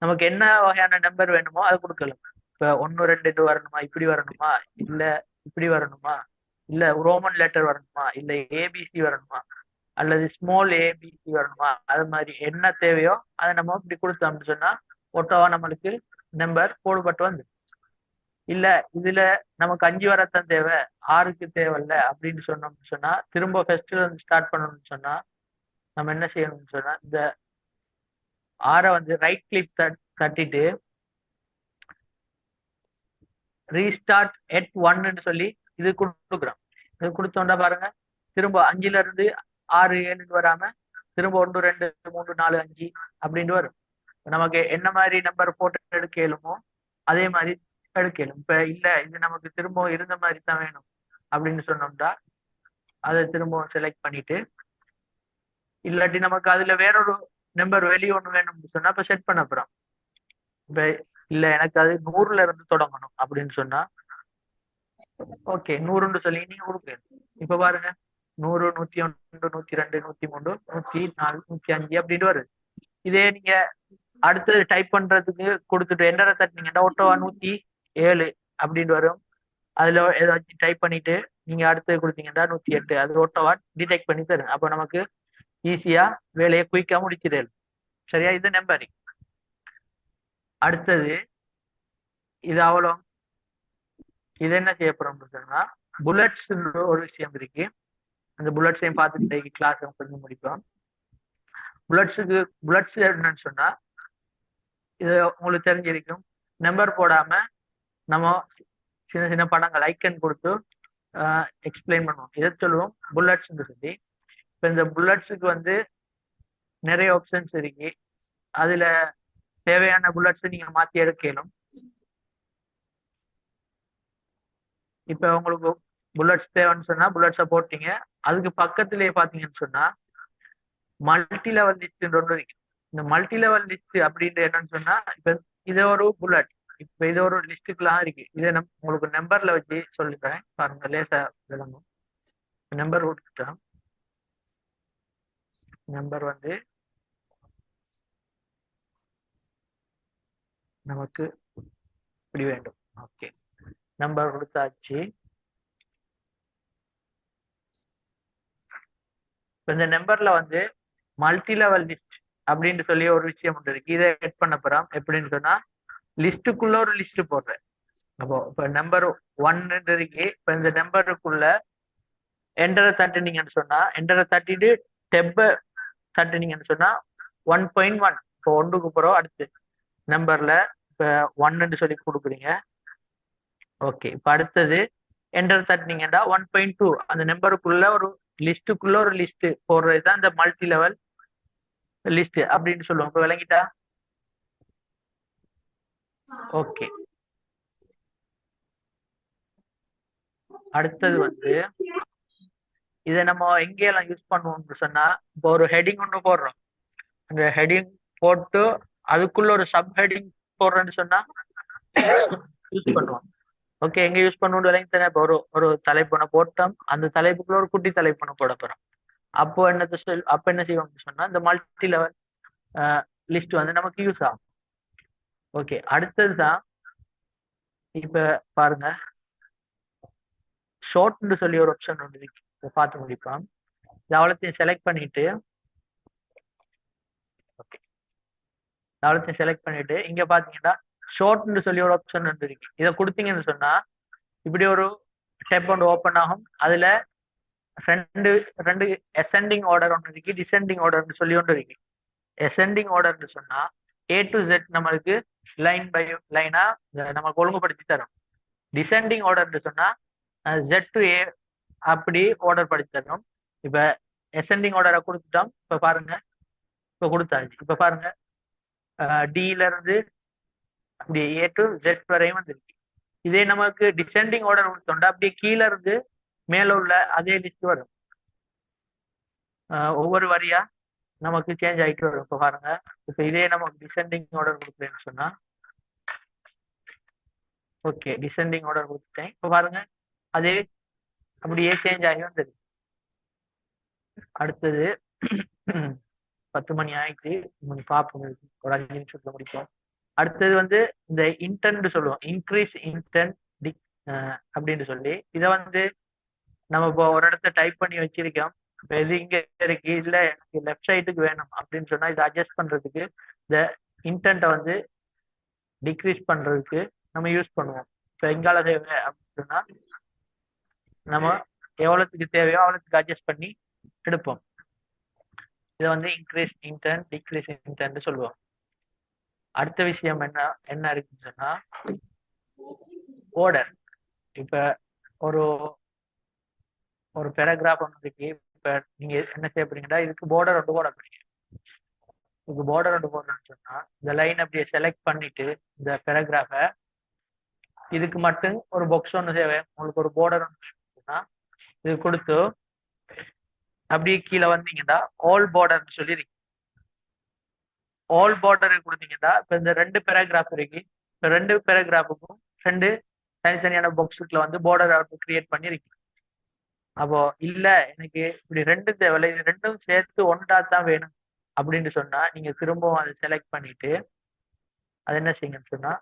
Speaker 1: நமக்கு என்ன வகையான நம்பர் வேணுமோ அதை கொடுக்கலாம். இப்ப 1 2 வரணுமா, இப்படி வரணுமா, இல்ல இப்படி வரணுமா, இல்ல ரோமன் லெட்டர் வரணுமா, இல்ல ஏபிசி வரணுமா, அல்லது ஸ்மால் ஏபிசி வரணுமா, அது மாதிரி என்ன தேவையோ அதை நம்ம இப்படி கொடுத்தோம்னு சொன்னா ஒட்டோவா நம்மளுக்கு நம்பர் போடுபட்டு வந்து. இல்ல இதுல நமக்கு 5 வரத்தான் தேவை, 6க்கு தேவையில்ல அப்படின்னு சொன்னோம்னு சொன்னா திரும்ப ஃபர்ஸ்ட்ல இருந்து ஸ்டார்ட் பண்ணணும்னு சொன்னா நம்ம என்ன செய்யணும்னு சொன்னா இந்த 6 வந்து ரைட் கிளிக் தட்டிட்டு ரீஸ்டார்ட் at 1 சொல்லி இது கொடுக்குறோம். இது கொடுத்தோம்னா பாருங்க திரும்ப 5ல இருந்து 6 7 வராம திரும்ப 1 2 3 4 5 அப்படின்னு வரும். நமக்கு என்ன மாதிரி நம்பர் போட்டு எடுக்கலுமோ அதே மாதிரி எடுக்கலும். இப்ப இல்ல இது நமக்கு திரும்ப இருந்த மாதிரி தான் வேணும் அப்படின்னு சொன்னோம்னா அதை திரும்ப செலக்ட் பண்ணிட்டு, இல்லாட்டி நமக்கு அதுல வேறொரு நம்பர் வெளியே ஒண்ணு வேணும்னு சொன்னா இப்ப செட் பண்ண போறோம். இப்ப இல்ல எனக்கு அது 100ல இருந்து தொடங்கணும் அப்படின்னு சொன்னா ஓகே 100ன்னு சொல்லி நீங்க கொடுக்கணும். இப்ப பாருங்க 100 101 102 103 104 105 அப்படின்னு வருது. இதே நீங்க அடுத்தது டைப் பண்றதுக்கு கொடுத்துட்டு என்டரை தட்டினீங்கன்னா ஒட்டோவா 107 அப்படின்னு வரும். அதுல ஏதாச்சும் டைப் பண்ணிட்டு நீங்க அடுத்தது கொடுத்தீங்கன்னா 108 அது ஒட்டோவா டிடெக்ட் பண்ணி தரும். அப்போ நமக்கு ஈஸியா வேலையை குயிக்கா முடிச்சிடல். சரியா? இது நம்பரிங். அடுத்தது இது அவ்வளோ. இது என்ன செய்ய போறோம்னு சொன்னா புல்லட்ஸ் ஒரு விஷயம் இருக்கு. அந்த புல்லட்ஸையும் பார்த்துட்டு கிளாஸ் கொஞ்சம் முடிப்போம். புல்லட்ஸ் என்னன்னு சொன்னா இது உங்களுக்கு தெரிஞ்சிருக்கும். நம்பர் போடாம நம்ம சின்ன சின்ன படங்கள் ஐக்கன் கொடுத்து எக்ஸ்பிளைன் பண்ணுவோம். இதை சொல்லுவோம் புல்லட்ஸ் சொல்லி. இப்போ இந்த புல்லட்ஸுக்கு வந்து நிறைய ஆப்ஷன்ஸ் இருக்கு. அதுல தேவையான புல்லட்ஸ் நீங்க மாத்தி எடுக்கணும். இப்ப உங்களுக்கு புல்லட்ஸ் தேவைன்னு சொன்னா புல்லட்ஸை போட்டீங்க. அதுக்கு பக்கத்திலேயே பாத்தீங்கன்னு சொன்னா மல்டி லெவல் லிஸ்ட் ஒன்று இருக்கு. இந்த மல்டி லெவல் லிஸ்ட் அப்படின்ட்டு என்னன்னு சொன்னா இப்ப இது ஒரு புல்லட். இப்ப இது ஒரு லிஸ்டுக்குலாம் இருக்கு. இதை உங்களுக்கு நம்பர்ல வச்சு சொல்லித்தரேன் பாருங்க, லேசா விளங்கும். நம்பர் கொடுத்துட்டேன். நம்பர் வந்து நமக்கு இப்படி வேண்டும். ஓகே, நம்பர் கொடுத்தாச்சு. இந்த நம்பர்ல வந்து மல்டி லெவல் லிஸ்ட் அப்படின்னு சொல்லி ஒரு விஷயம் ஒன்று இருக்கு. இதை எட் பண்ண போறோம். எப்படின்னு சொன்னா லிஸ்டுக்குள்ள ஒரு லிஸ்ட் போடுறேன். அப்போ இப்ப நம்பர் 1 இருக்கு. இப்ப இந்த நம்பருக்குள்ள என்டரை தட்டுனீங்கன்னு சொன்னா என்டரை தட்டிட்டு டெப்பை தட்டுனீங்கன்னு சொன்னா 1.1 இப்போ 1க்கு போறோம். அடுத்து நம்பர்ல இப்ப 1 சொல்லி கொடுக்குறீங்க. ஓகே, இப்ப அடுத்தது என்டர் தட்டினீங்கன்னா 1.2 அந்த நம்பருக்குள்ள ஒரு லிஸ்டுக்குள்ள ஒரு லிஸ்ட் போடுறதுதான் இந்த மல்டி லெவல் லிஸ்ட் அப்படின்னு சொல்லுவோம். இப்ப விளங்கிட்டா? ஓகே, அடுத்தது வந்து இதை நம்ம எங்கெல்லாம் யூஸ் பண்ணுவோம்னு சொன்னா இப்போ ஒரு ஹெட்டிங் ஒன்று போடுறோம். அந்த ஹெட்டிங் போட்டு அதுக்குள்ள ஒரு சப் ஹெட்டிங் போடுறேன்னு சொன்னா யூஸ் பண்ணுவோம். ஓகே, எங்க யூஸ் பண்ணுவோம் விளங்கி தானே? இப்போ ஒரு தலைப்பு போட்டோம். அந்த தலைப்புக்குள்ள ஒரு குட்டி தலைப்பு போட போறோம். அப்போ என்ன செய்வோம்னு சொன்னா இந்த மல்டி லெவல் லிஸ்ட் வந்து நமக்கு யூஸ் ஆகும். ஓகே, அடுத்ததுதான் இப்ப பாருங்க, ஷார்ட்னு சொல்லி ஒரு ஆப்ஷன் ஒன்று இருக்கு. பார்த்து முடிப்போம். இது அவ்வளோத்தையும் செலக்ட் பண்ணிட்டு ஓகே, அவ்வளோத்தையும் செலக்ட் பண்ணிட்டு இங்க பாத்தீங்கன்னா ஷார்ட்னு சொல்லி ஒரு ஆப்ஷன் ஒன்று இருக்கு. இதை கொடுத்தீங்கன்னு சொன்னா இப்படி ஒரு டேப் ஒன்று ஓப்பன் ஆகும். அதுல ரெண்டு ரெண்டு அசெண்டிங் ஆர்டர் ஒன்று இருக்கு, டிசெண்டிங் ஆர்டர்னு சொல்லி ஒன்று இருக்கு. அசெண்டிங் ஆர்டர்னு சொன்னா A to Z நம்மளுக்கு லைன் பை லைனா நமக்கு ஒழுங்குபடுத்தி தரும். டிசெண்டிங் ஆர்டர்னு சொன்னா Z to A அப்படி ஆர்டர் படிச்சு தரும். இப்ப அசெண்டிங் ஆர்டரை கொடுத்துட்டோம். இப்ப பாருங்க, இப்ப கொடுத்தாச்சு. இப்ப பாருங்க, டில இருந்து அப்படி A to Z வரையும் வந்துருக்கு. இதே நமக்கு டிசெண்டிங் ஆர்டர் கொடுத்தோம்னா அப்படியே கீழே இருந்து மேல உள்ள அதே லிஸ்ட் வரும். ஒவ்வொரு வரியா நமக்கு சேஞ்ச் ஆகிட்டு வரும். இப்போ பாருங்க, இப்போ இதே நமக்கு டிசெண்டிங் ஆர்டர் கொடுக்குறேன்னு சொன்னா ஓகே, டிசெண்டிங் ஆர்டர் கொடுத்துட்டேன். இப்போ பாருங்க அதே அப்படியே சேஞ்ச் ஆகி வந்துருக்கு. அடுத்தது 10 மணி ஆயிடுச்சு. பார்ப்போம், ஒரு 5 நிமிஷத்துல முடிப்போம். அடுத்தது வந்து இந்த இன்டென்ட் சொல்லுவோம், இன்க்ரீஸ் இன்டென்ட் அப்படின்னு சொல்லி. இதை வந்து நம்ம இப்போ ஒரு இடத்த டைப் பண்ணி வச்சிருக்கோம். இப்போ இது இங்க இருக்கு, இல்ல எனக்கு லெஃப்ட் சைடுக்கு வேணும் அப்படின்னு சொன்னா இதை அட்ஜஸ்ட் பண்றதுக்கு இந்த இன்டென்ட்டை வந்து டிக்ரீஸ் பண்றதுக்கு நம்ம யூஸ் பண்ணுவோம். இப்போ எங்கால தேவை அப்படின்னு சொன்னா நம்ம எவ்வளவுக்கு தேவையோ அவ்வளவுக்கு அட்ஜஸ்ட் பண்ணி எடுப்போம். இதை வந்து இன்க்ரீஸ் இன்டென்ட் டிக்ரீஸ் இன்டென்ட் சொல்லுவோம். அடுத்த விஷயம் என்ன இருக்குன்னு சொன்னா ஆர்டர். இப்ப ஒரு ஒரு பேராகிராஃப் ஒன்று இருக்கு. இப்ப நீங்க என்ன செய்ய போறீங்கன்னா இதுக்கு பார்டர் ஒன்று போட போறீங்க. இதுக்கு பார்டர் ஒன்று போடுறேன்னு சொன்னா இந்த லைன் அப்படியே செலக்ட் பண்ணிட்டு இந்த பேராகிராஃபை இதுக்கு மட்டும் ஒரு பாக்ஸ் ஒன்று தேவை. உங்களுக்கு ஒரு பார்டர் ஒன்று இது கொடுத்து அப்படியே கீழே வந்தீங்கன்னா ஆல் பார்டர்னு சொல்லி இருக்கு. ஆல் பார்டர் கொடுத்தீங்கன்னா இப்ப இந்த 2 பேராகிராஃப் இருக்கு. இந்த 2 பேராகிராஃபுக்கும் 2 தனித்தனியான பாக்ஸுக்குள்ள வந்து பார்டர் கிரியேட் பண்ணி இருக்கு. அப்போ இல்ல எனக்கு இப்படி 2 தேவையில்லை, இது 2ம் சேர்த்து ஒன்றா தான் வேணும் அப்படின்னு சொன்னா நீங்க திரும்பவும் அதை செலக்ட் பண்ணிட்டு அது என்ன செய்யுங்கன்னு சொன்னா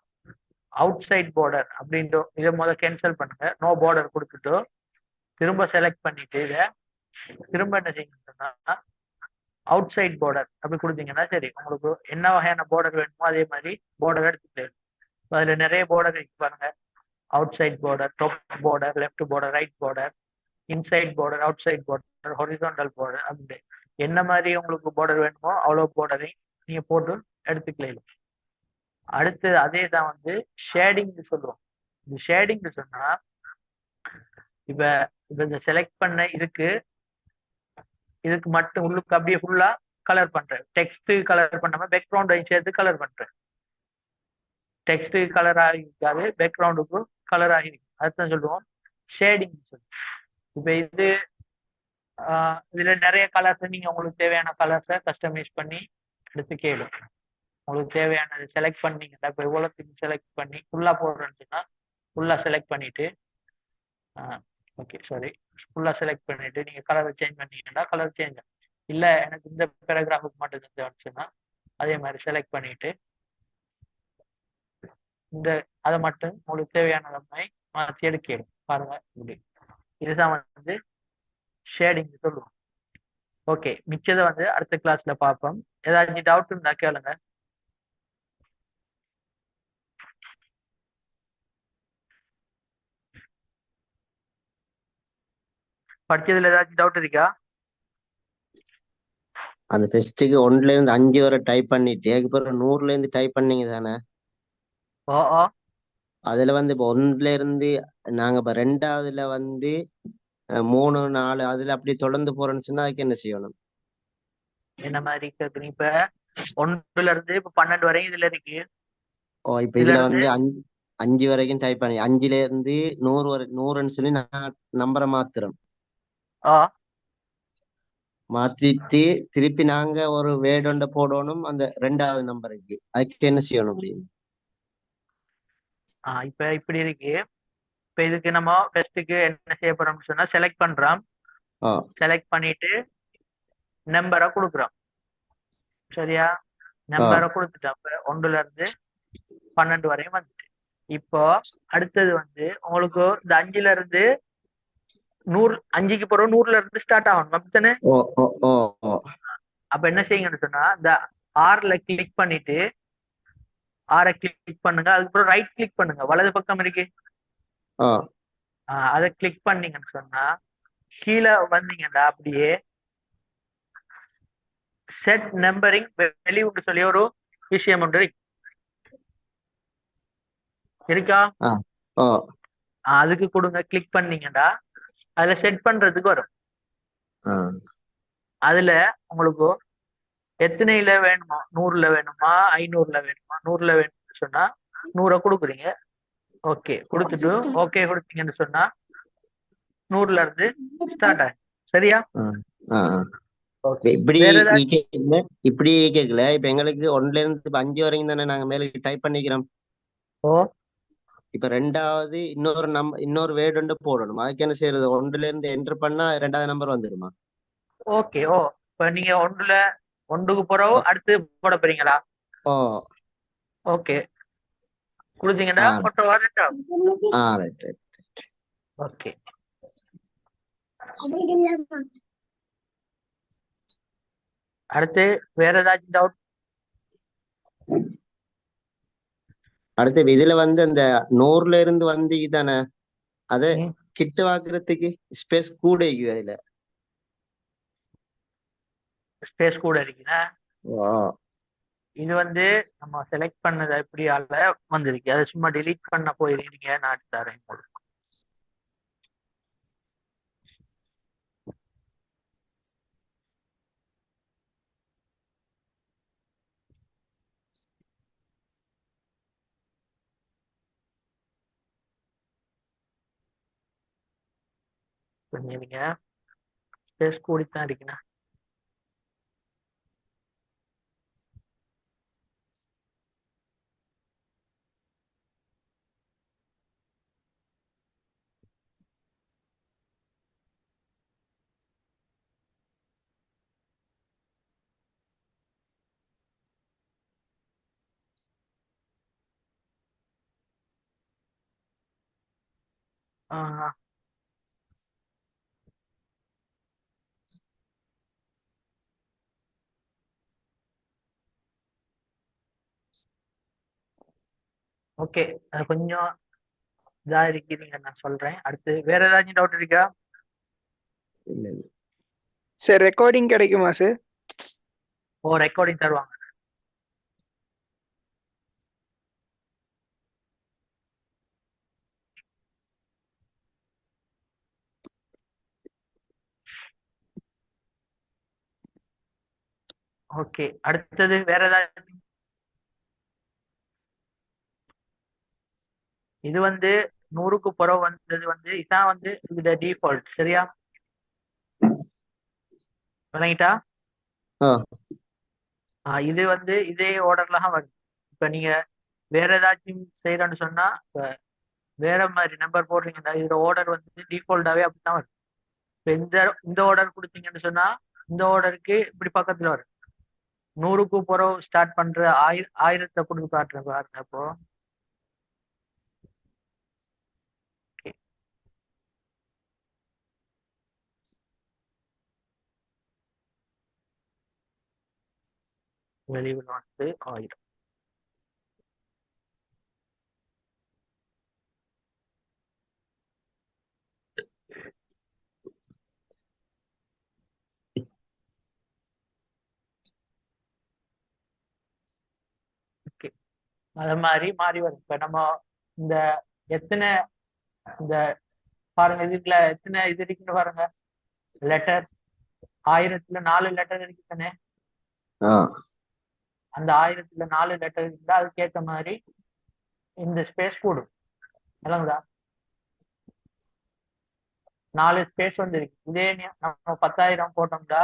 Speaker 1: அவுட் சைட் பார்டர் அப்படின்ட்டு இதை முதல் கேன்சல் பண்ணுங்க. நோ பார்டர் கொடுத்துட்டு திரும்ப செலக்ட் பண்ணிட்டு இதை திரும்ப என்ன செய்யுங்கன்னு சொன்னா அவுட் சைட் பார்டர் அப்படி கொடுத்தீங்கன்னா சரி, உங்களுக்கு என்ன வகையான பார்டர் வேணுமோ அதே மாதிரி பார்டர் எடுத்துட்டு அதுல நிறைய பார்டர் இருக்கு பாருங்க. Outside border, top border, left border, right border, inside border, outside border, horizontal border, அப்படி என்ன மாதிரி உங்களுக்கு பார்டர் வேணுமோ அவ்வளோ பார்டரையும் நீங்க போட்டு எடுத்துக்கலாம். அடுத்து அதே தான் வந்து ஷேடிங் சொல்லுவோம். இந்த ஷேடிங் சொன்னா இப்ப இப்ப இந்த செலக்ட் பண்ண இதுக்கு மட்டும் உள்ளுக்கு அப்படியே ஃபுல்லா கலர் பண்றேன். டெக்ஸ்ட் கலர் பண்ணாம பேக்ரவுண்டையும் சேர்த்து கலர் பண்றேன். டெக்ஸ்ட் கலர் ஆகிருக்காது, பேக்ரவுண்டுக்கும் கலர் ஆகிருக்கும். அதுதான் சொல்லுவோம் ஷேடிங் சொல்லுவோம். இப்ப இதுல நிறைய கலர்ஸ் நீங்க உங்களுக்கு தேவையான கலர்ஸை கஸ்டமைஸ் பண்ணி எடுத்து கேளும். உங்களுக்கு தேவையானது செலக்ட் பண்ணீங்கன்னா இப்போ இவ்வளோத்துக்கு செலக்ட் பண்ணி ஃபுல்லா போடுறேன்னு சொன்னா ஃபுல்லா செலக்ட் பண்ணிட்டு ஓகே சாரி ஃபுல்லா செலக்ட் பண்ணிட்டு நீங்க கலரை சேஞ்ச் பண்ணீங்கன்னா கலர் சேஞ்ச் ஆகும். இல்ல எனக்கு இந்த பேராகிராஃபுக்கு மட்டும் தேவைச்சுன்னா அதே மாதிரி செலக்ட் பண்ணிட்டு அதை மட்டும் உங்களுக்கு தேவையான மாதிரி மாற்றி எடுக்கணும். பாருங்க இப்படி இதுதான் வந்து ஷேடிங் சொல்லுவோம். ஓகே, மிச்சதை வந்து அடுத்த கிளாஸ்ல பார்ப்போம். ஏதாச்சும் டவுட் இருந்தா கேளுங்க. படிச்சதுல ஏதாச்சும் டவுட் இருக்கா?
Speaker 3: அந்த ஃபெஸ்ட்டுக்கு 1ல இருந்து 5 வரை டைப் பண்ணிட்டு அதுக்கப்புறம் 100ல இருந்து டைப் பண்ணீங்க தானே?
Speaker 1: ஓ ஓ
Speaker 3: அதுல வந்து இப்போ 1ல இருந்து நாங்க இப்ப 2வதுல வந்து 3 4 அதுல அப்படி தொடர்ந்து போறோம்னு சொன்னா அதுக்கு என்ன செய்யணும்?
Speaker 1: என்ன மாதிரி கேக்குறீங்க? இப்ப 1ல இருந்து இப்ப 12 வரையும் இதுல இருக்கு.
Speaker 3: ஓ இப்ப இதுல வந்து 5 வரைக்கும் டைப் பண்ணி 5ல இருந்து 100 வரை 100ன்னு சொல்லி நான் நம்பரை மாத்துறோம். மாத்திட்டு திருப்பி நாங்க ஒரு வேர்டு ஒன்றை போடணும் அந்த 2வது நம்பருக்கு. அதுக்கு என்ன செய்யணும் அப்படின்னு?
Speaker 1: இப்ப இப்படி இருக்கு. இப்ப இதுக்கு நம்ம ஃபர்ஸ்ட்டுக்கு என்ன செய்ய போறோம்னு சொன்னா செலக்ட் பண்றோம். செலக்ட் பண்ணிட்டு நம்பரை கொடுக்குறோம். சரியா? நம்பரை கொடுத்துட்டோம். 1ல இருந்து 12 வரையும் வந்துட்டு இப்போ அடுத்தது வந்து உங்களுக்கு இந்த 5ல இருந்து 100 5க்கு போறோம் 100ல இருந்து ஸ்டார்ட் ஆகணும் அப்படித்தானே? அப்ப என்ன செய்யுங்கன்னு சொன்னா இந்த 6ல கிளிக் பண்ணிட்டு 6 கிளிக் பண்ணுங்க. அதுக்கப்புறம் ரைட் கிளிக் பண்ணுங்க. வலது பக்கம் இருக்கு, அதை கிளிக் பண்ணீங்கன்னு சொன்னா கீழே வந்தீங்கன்னா அப்படியே செட் நம்பரிங் வெளியூட்டு சொல்லி ஒரு விஷயம் ஒன்று இருக்கா? அதுக்கு கொடுங்க. கிளிக் பண்ணீங்கன்னா அதுல செட் பண்றதுக்கு வரும். அதுல உங்களுக்கு எத்தனைல வேணுமா, 100ல வேணுமா, 500ல வேணுமா, 100ல வேணும்னு சொன்னா 100 கொடுக்குறீங்க. ஓகே கொடுத்துட்டு ஓகே கொடுத்தீங்கன்னு சொன்னா 100ல இருந்து ஸ்டார்ட் ஆகும். சரியா?
Speaker 3: இப்படி கேட்கல. இப்ப எங்களுக்கு 1ல இருந்து 5 வரைக்கும் தானே நாங்க மேல டைப் பண்ணிக்கிறோம். இப்ப 2வது இன்னொரு வேர்டு ஒன்று போடணும். அதுக்கு என்ன செய்யறது? 1ல இருந்து என்டர் பண்ணா 2வது நம்பர் வந்துருமா?
Speaker 1: ஓகே. இப்ப நீங்க 1க்கு போறவோ அடுத்து போட போறீங்களா? ஓகே கொடுத்தீங்கன்னா ஓகே. அடுத்து வேற ஏதாச்சும் டவுட்?
Speaker 3: அடுத்து இதுல வந்து அந்த 100ல இருந்து வந்து இதானே அத கிட்ட வாக்குறதுக்கு ஸ்பேஸ் கூட இருக்குது. அதுல
Speaker 1: ஸ்பேஸ் கூட இருக்குன்னா இது வந்து நம்ம செலக்ட் பண்ணது எப்படியால வந்திருக்கு. அதை சும்மா டெலீட் பண்ண போயிருக்கீங்க. நான் தரேன் உங்களுக்கு. நீங்க ஸ்பேஸ் கூடித்தான் இருக்குண்ணா. ஓகே, அது கொஞ்சம் இதா இருக்கீங்க. நான் சொல்றேன். அடுத்து வேற ஏதாச்சும் டவுட் இருக்கா?
Speaker 4: சார் ரெக்கார்டிங் கிடைக்குமா சார்?
Speaker 1: ரெக்கார்டிங் தருவாங்க. ஓகே, அடுத்தது வேற ஏதாவது? இது வந்து 100க்கு புறவு வந்தது வந்து இதான் வந்து இது டிஃபால்ட். சரியா? விளங்கிட்டா?
Speaker 3: ஆ
Speaker 1: இது வந்து இதே ஆர்டர்ல தான் வருது. இப்ப நீங்க வேற ஏதாச்சும் செய்யறேன்னு சொன்னா இப்ப வேற மாதிரி நம்பர் போடுறீங்கன்னா இதோட ஆர்டர் வந்து டிஃபால்ட்டாவே அப்படித்தான் வரும். இப்ப இந்த ஆர்டர் கொடுத்தீங்கன்னு சொன்னா இந்த ஆர்டருக்கு இப்படி பக்கத்துல வரும். 100க்கு புறவு ஸ்டார்ட் பண்ற ஆயிரத்தை கொடுத்து காட்டுறேன் பாருங்க. அப்போ okay. வெளியில் வந்து 1000. ஓகே, அது மாதிரி மாறி வரும். இப்ப நம்ம இந்த எத்தனை இந்த பாருங்க இதுல எத்தனை இது இருக்குன்னு பாருங்க. லெட்டர் 1000த்துல 4 லெட்டர் இருக்கு தானே.
Speaker 3: ஆ
Speaker 1: அந்த 1000த்துல 4 லெட்டர் இருந்தா அதுக்கேற்ற மாதிரி இந்த ஸ்பேஸ் கூடும். விளங்குதா? 4 ஸ்பேஸ் வந்து இருக்கு. இதே நம்ம 10,000 போட்டோம்னா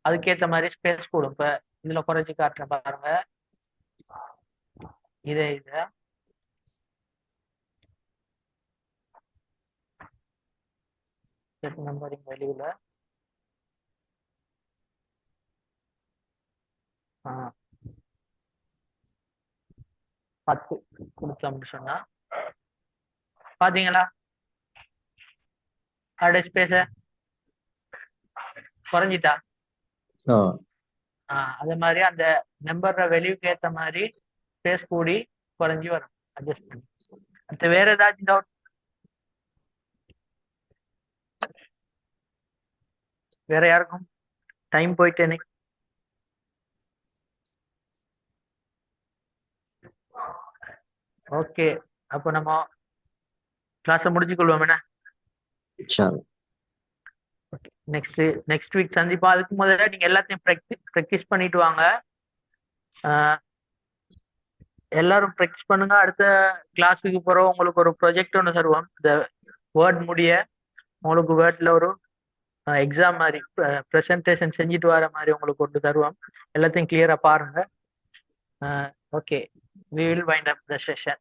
Speaker 1: அதுக்கேற்ற மாதிரி ஸ்பேஸ் கூடும். இப்ப இதுல குறைச்சி காட்டுறேன் பாருங்க. இதை செட் நம்பரிங் வெளியில 10 கொடுத்தோம்னு சொன்னா பாத்தீங்களா அதோட ஸ்பேஸ குறைஞ்சிட்டா. அதே மாதிரி அந்த நம்பர் வேல்யூக்கு ஏற்ற மாதிரி ஸ்பேஸ் கூடி குறைஞ்சி வரும். அட்ஜஸ்ட் பண்ணி. அடுத்து வேற ஏதாச்சும் டவுட்? வேற யாருக்கும்? டைம் போயிட்டு எனக்கு ஓகே. அப்போ நம்ம கிளாஸை முடிச்சுக்கொள்வோம் என்ன? நெக்ஸ்ட் வீக் சந்திப்போம். அதுக்கு முதல்ல நீங்க எல்லாத்தையும் ப்ராக்டிஸ் பண்ணிட்டு வாங்க. எல்லாரும் ப்ராக்டிஸ் பண்ணுங்க. அடுத்த கிளாஸுக்கு போகிறோம் உங்களுக்கு ஒரு ப்ரொஜெக்ட் ஒன்று தருவோம். இந்த வேர்ட் முடிய உங்களுக்கு வேர்ட்ல ஒரு எக்ஸாம் மாதிரி ப்ரெசன்டேஷன் செஞ்சுட்டு வர மாதிரி உங்களுக்கு கொண்டு தருவோம். எல்லாத்தையும் கிளியரா பாருங்க. Okay, we will wind up the session.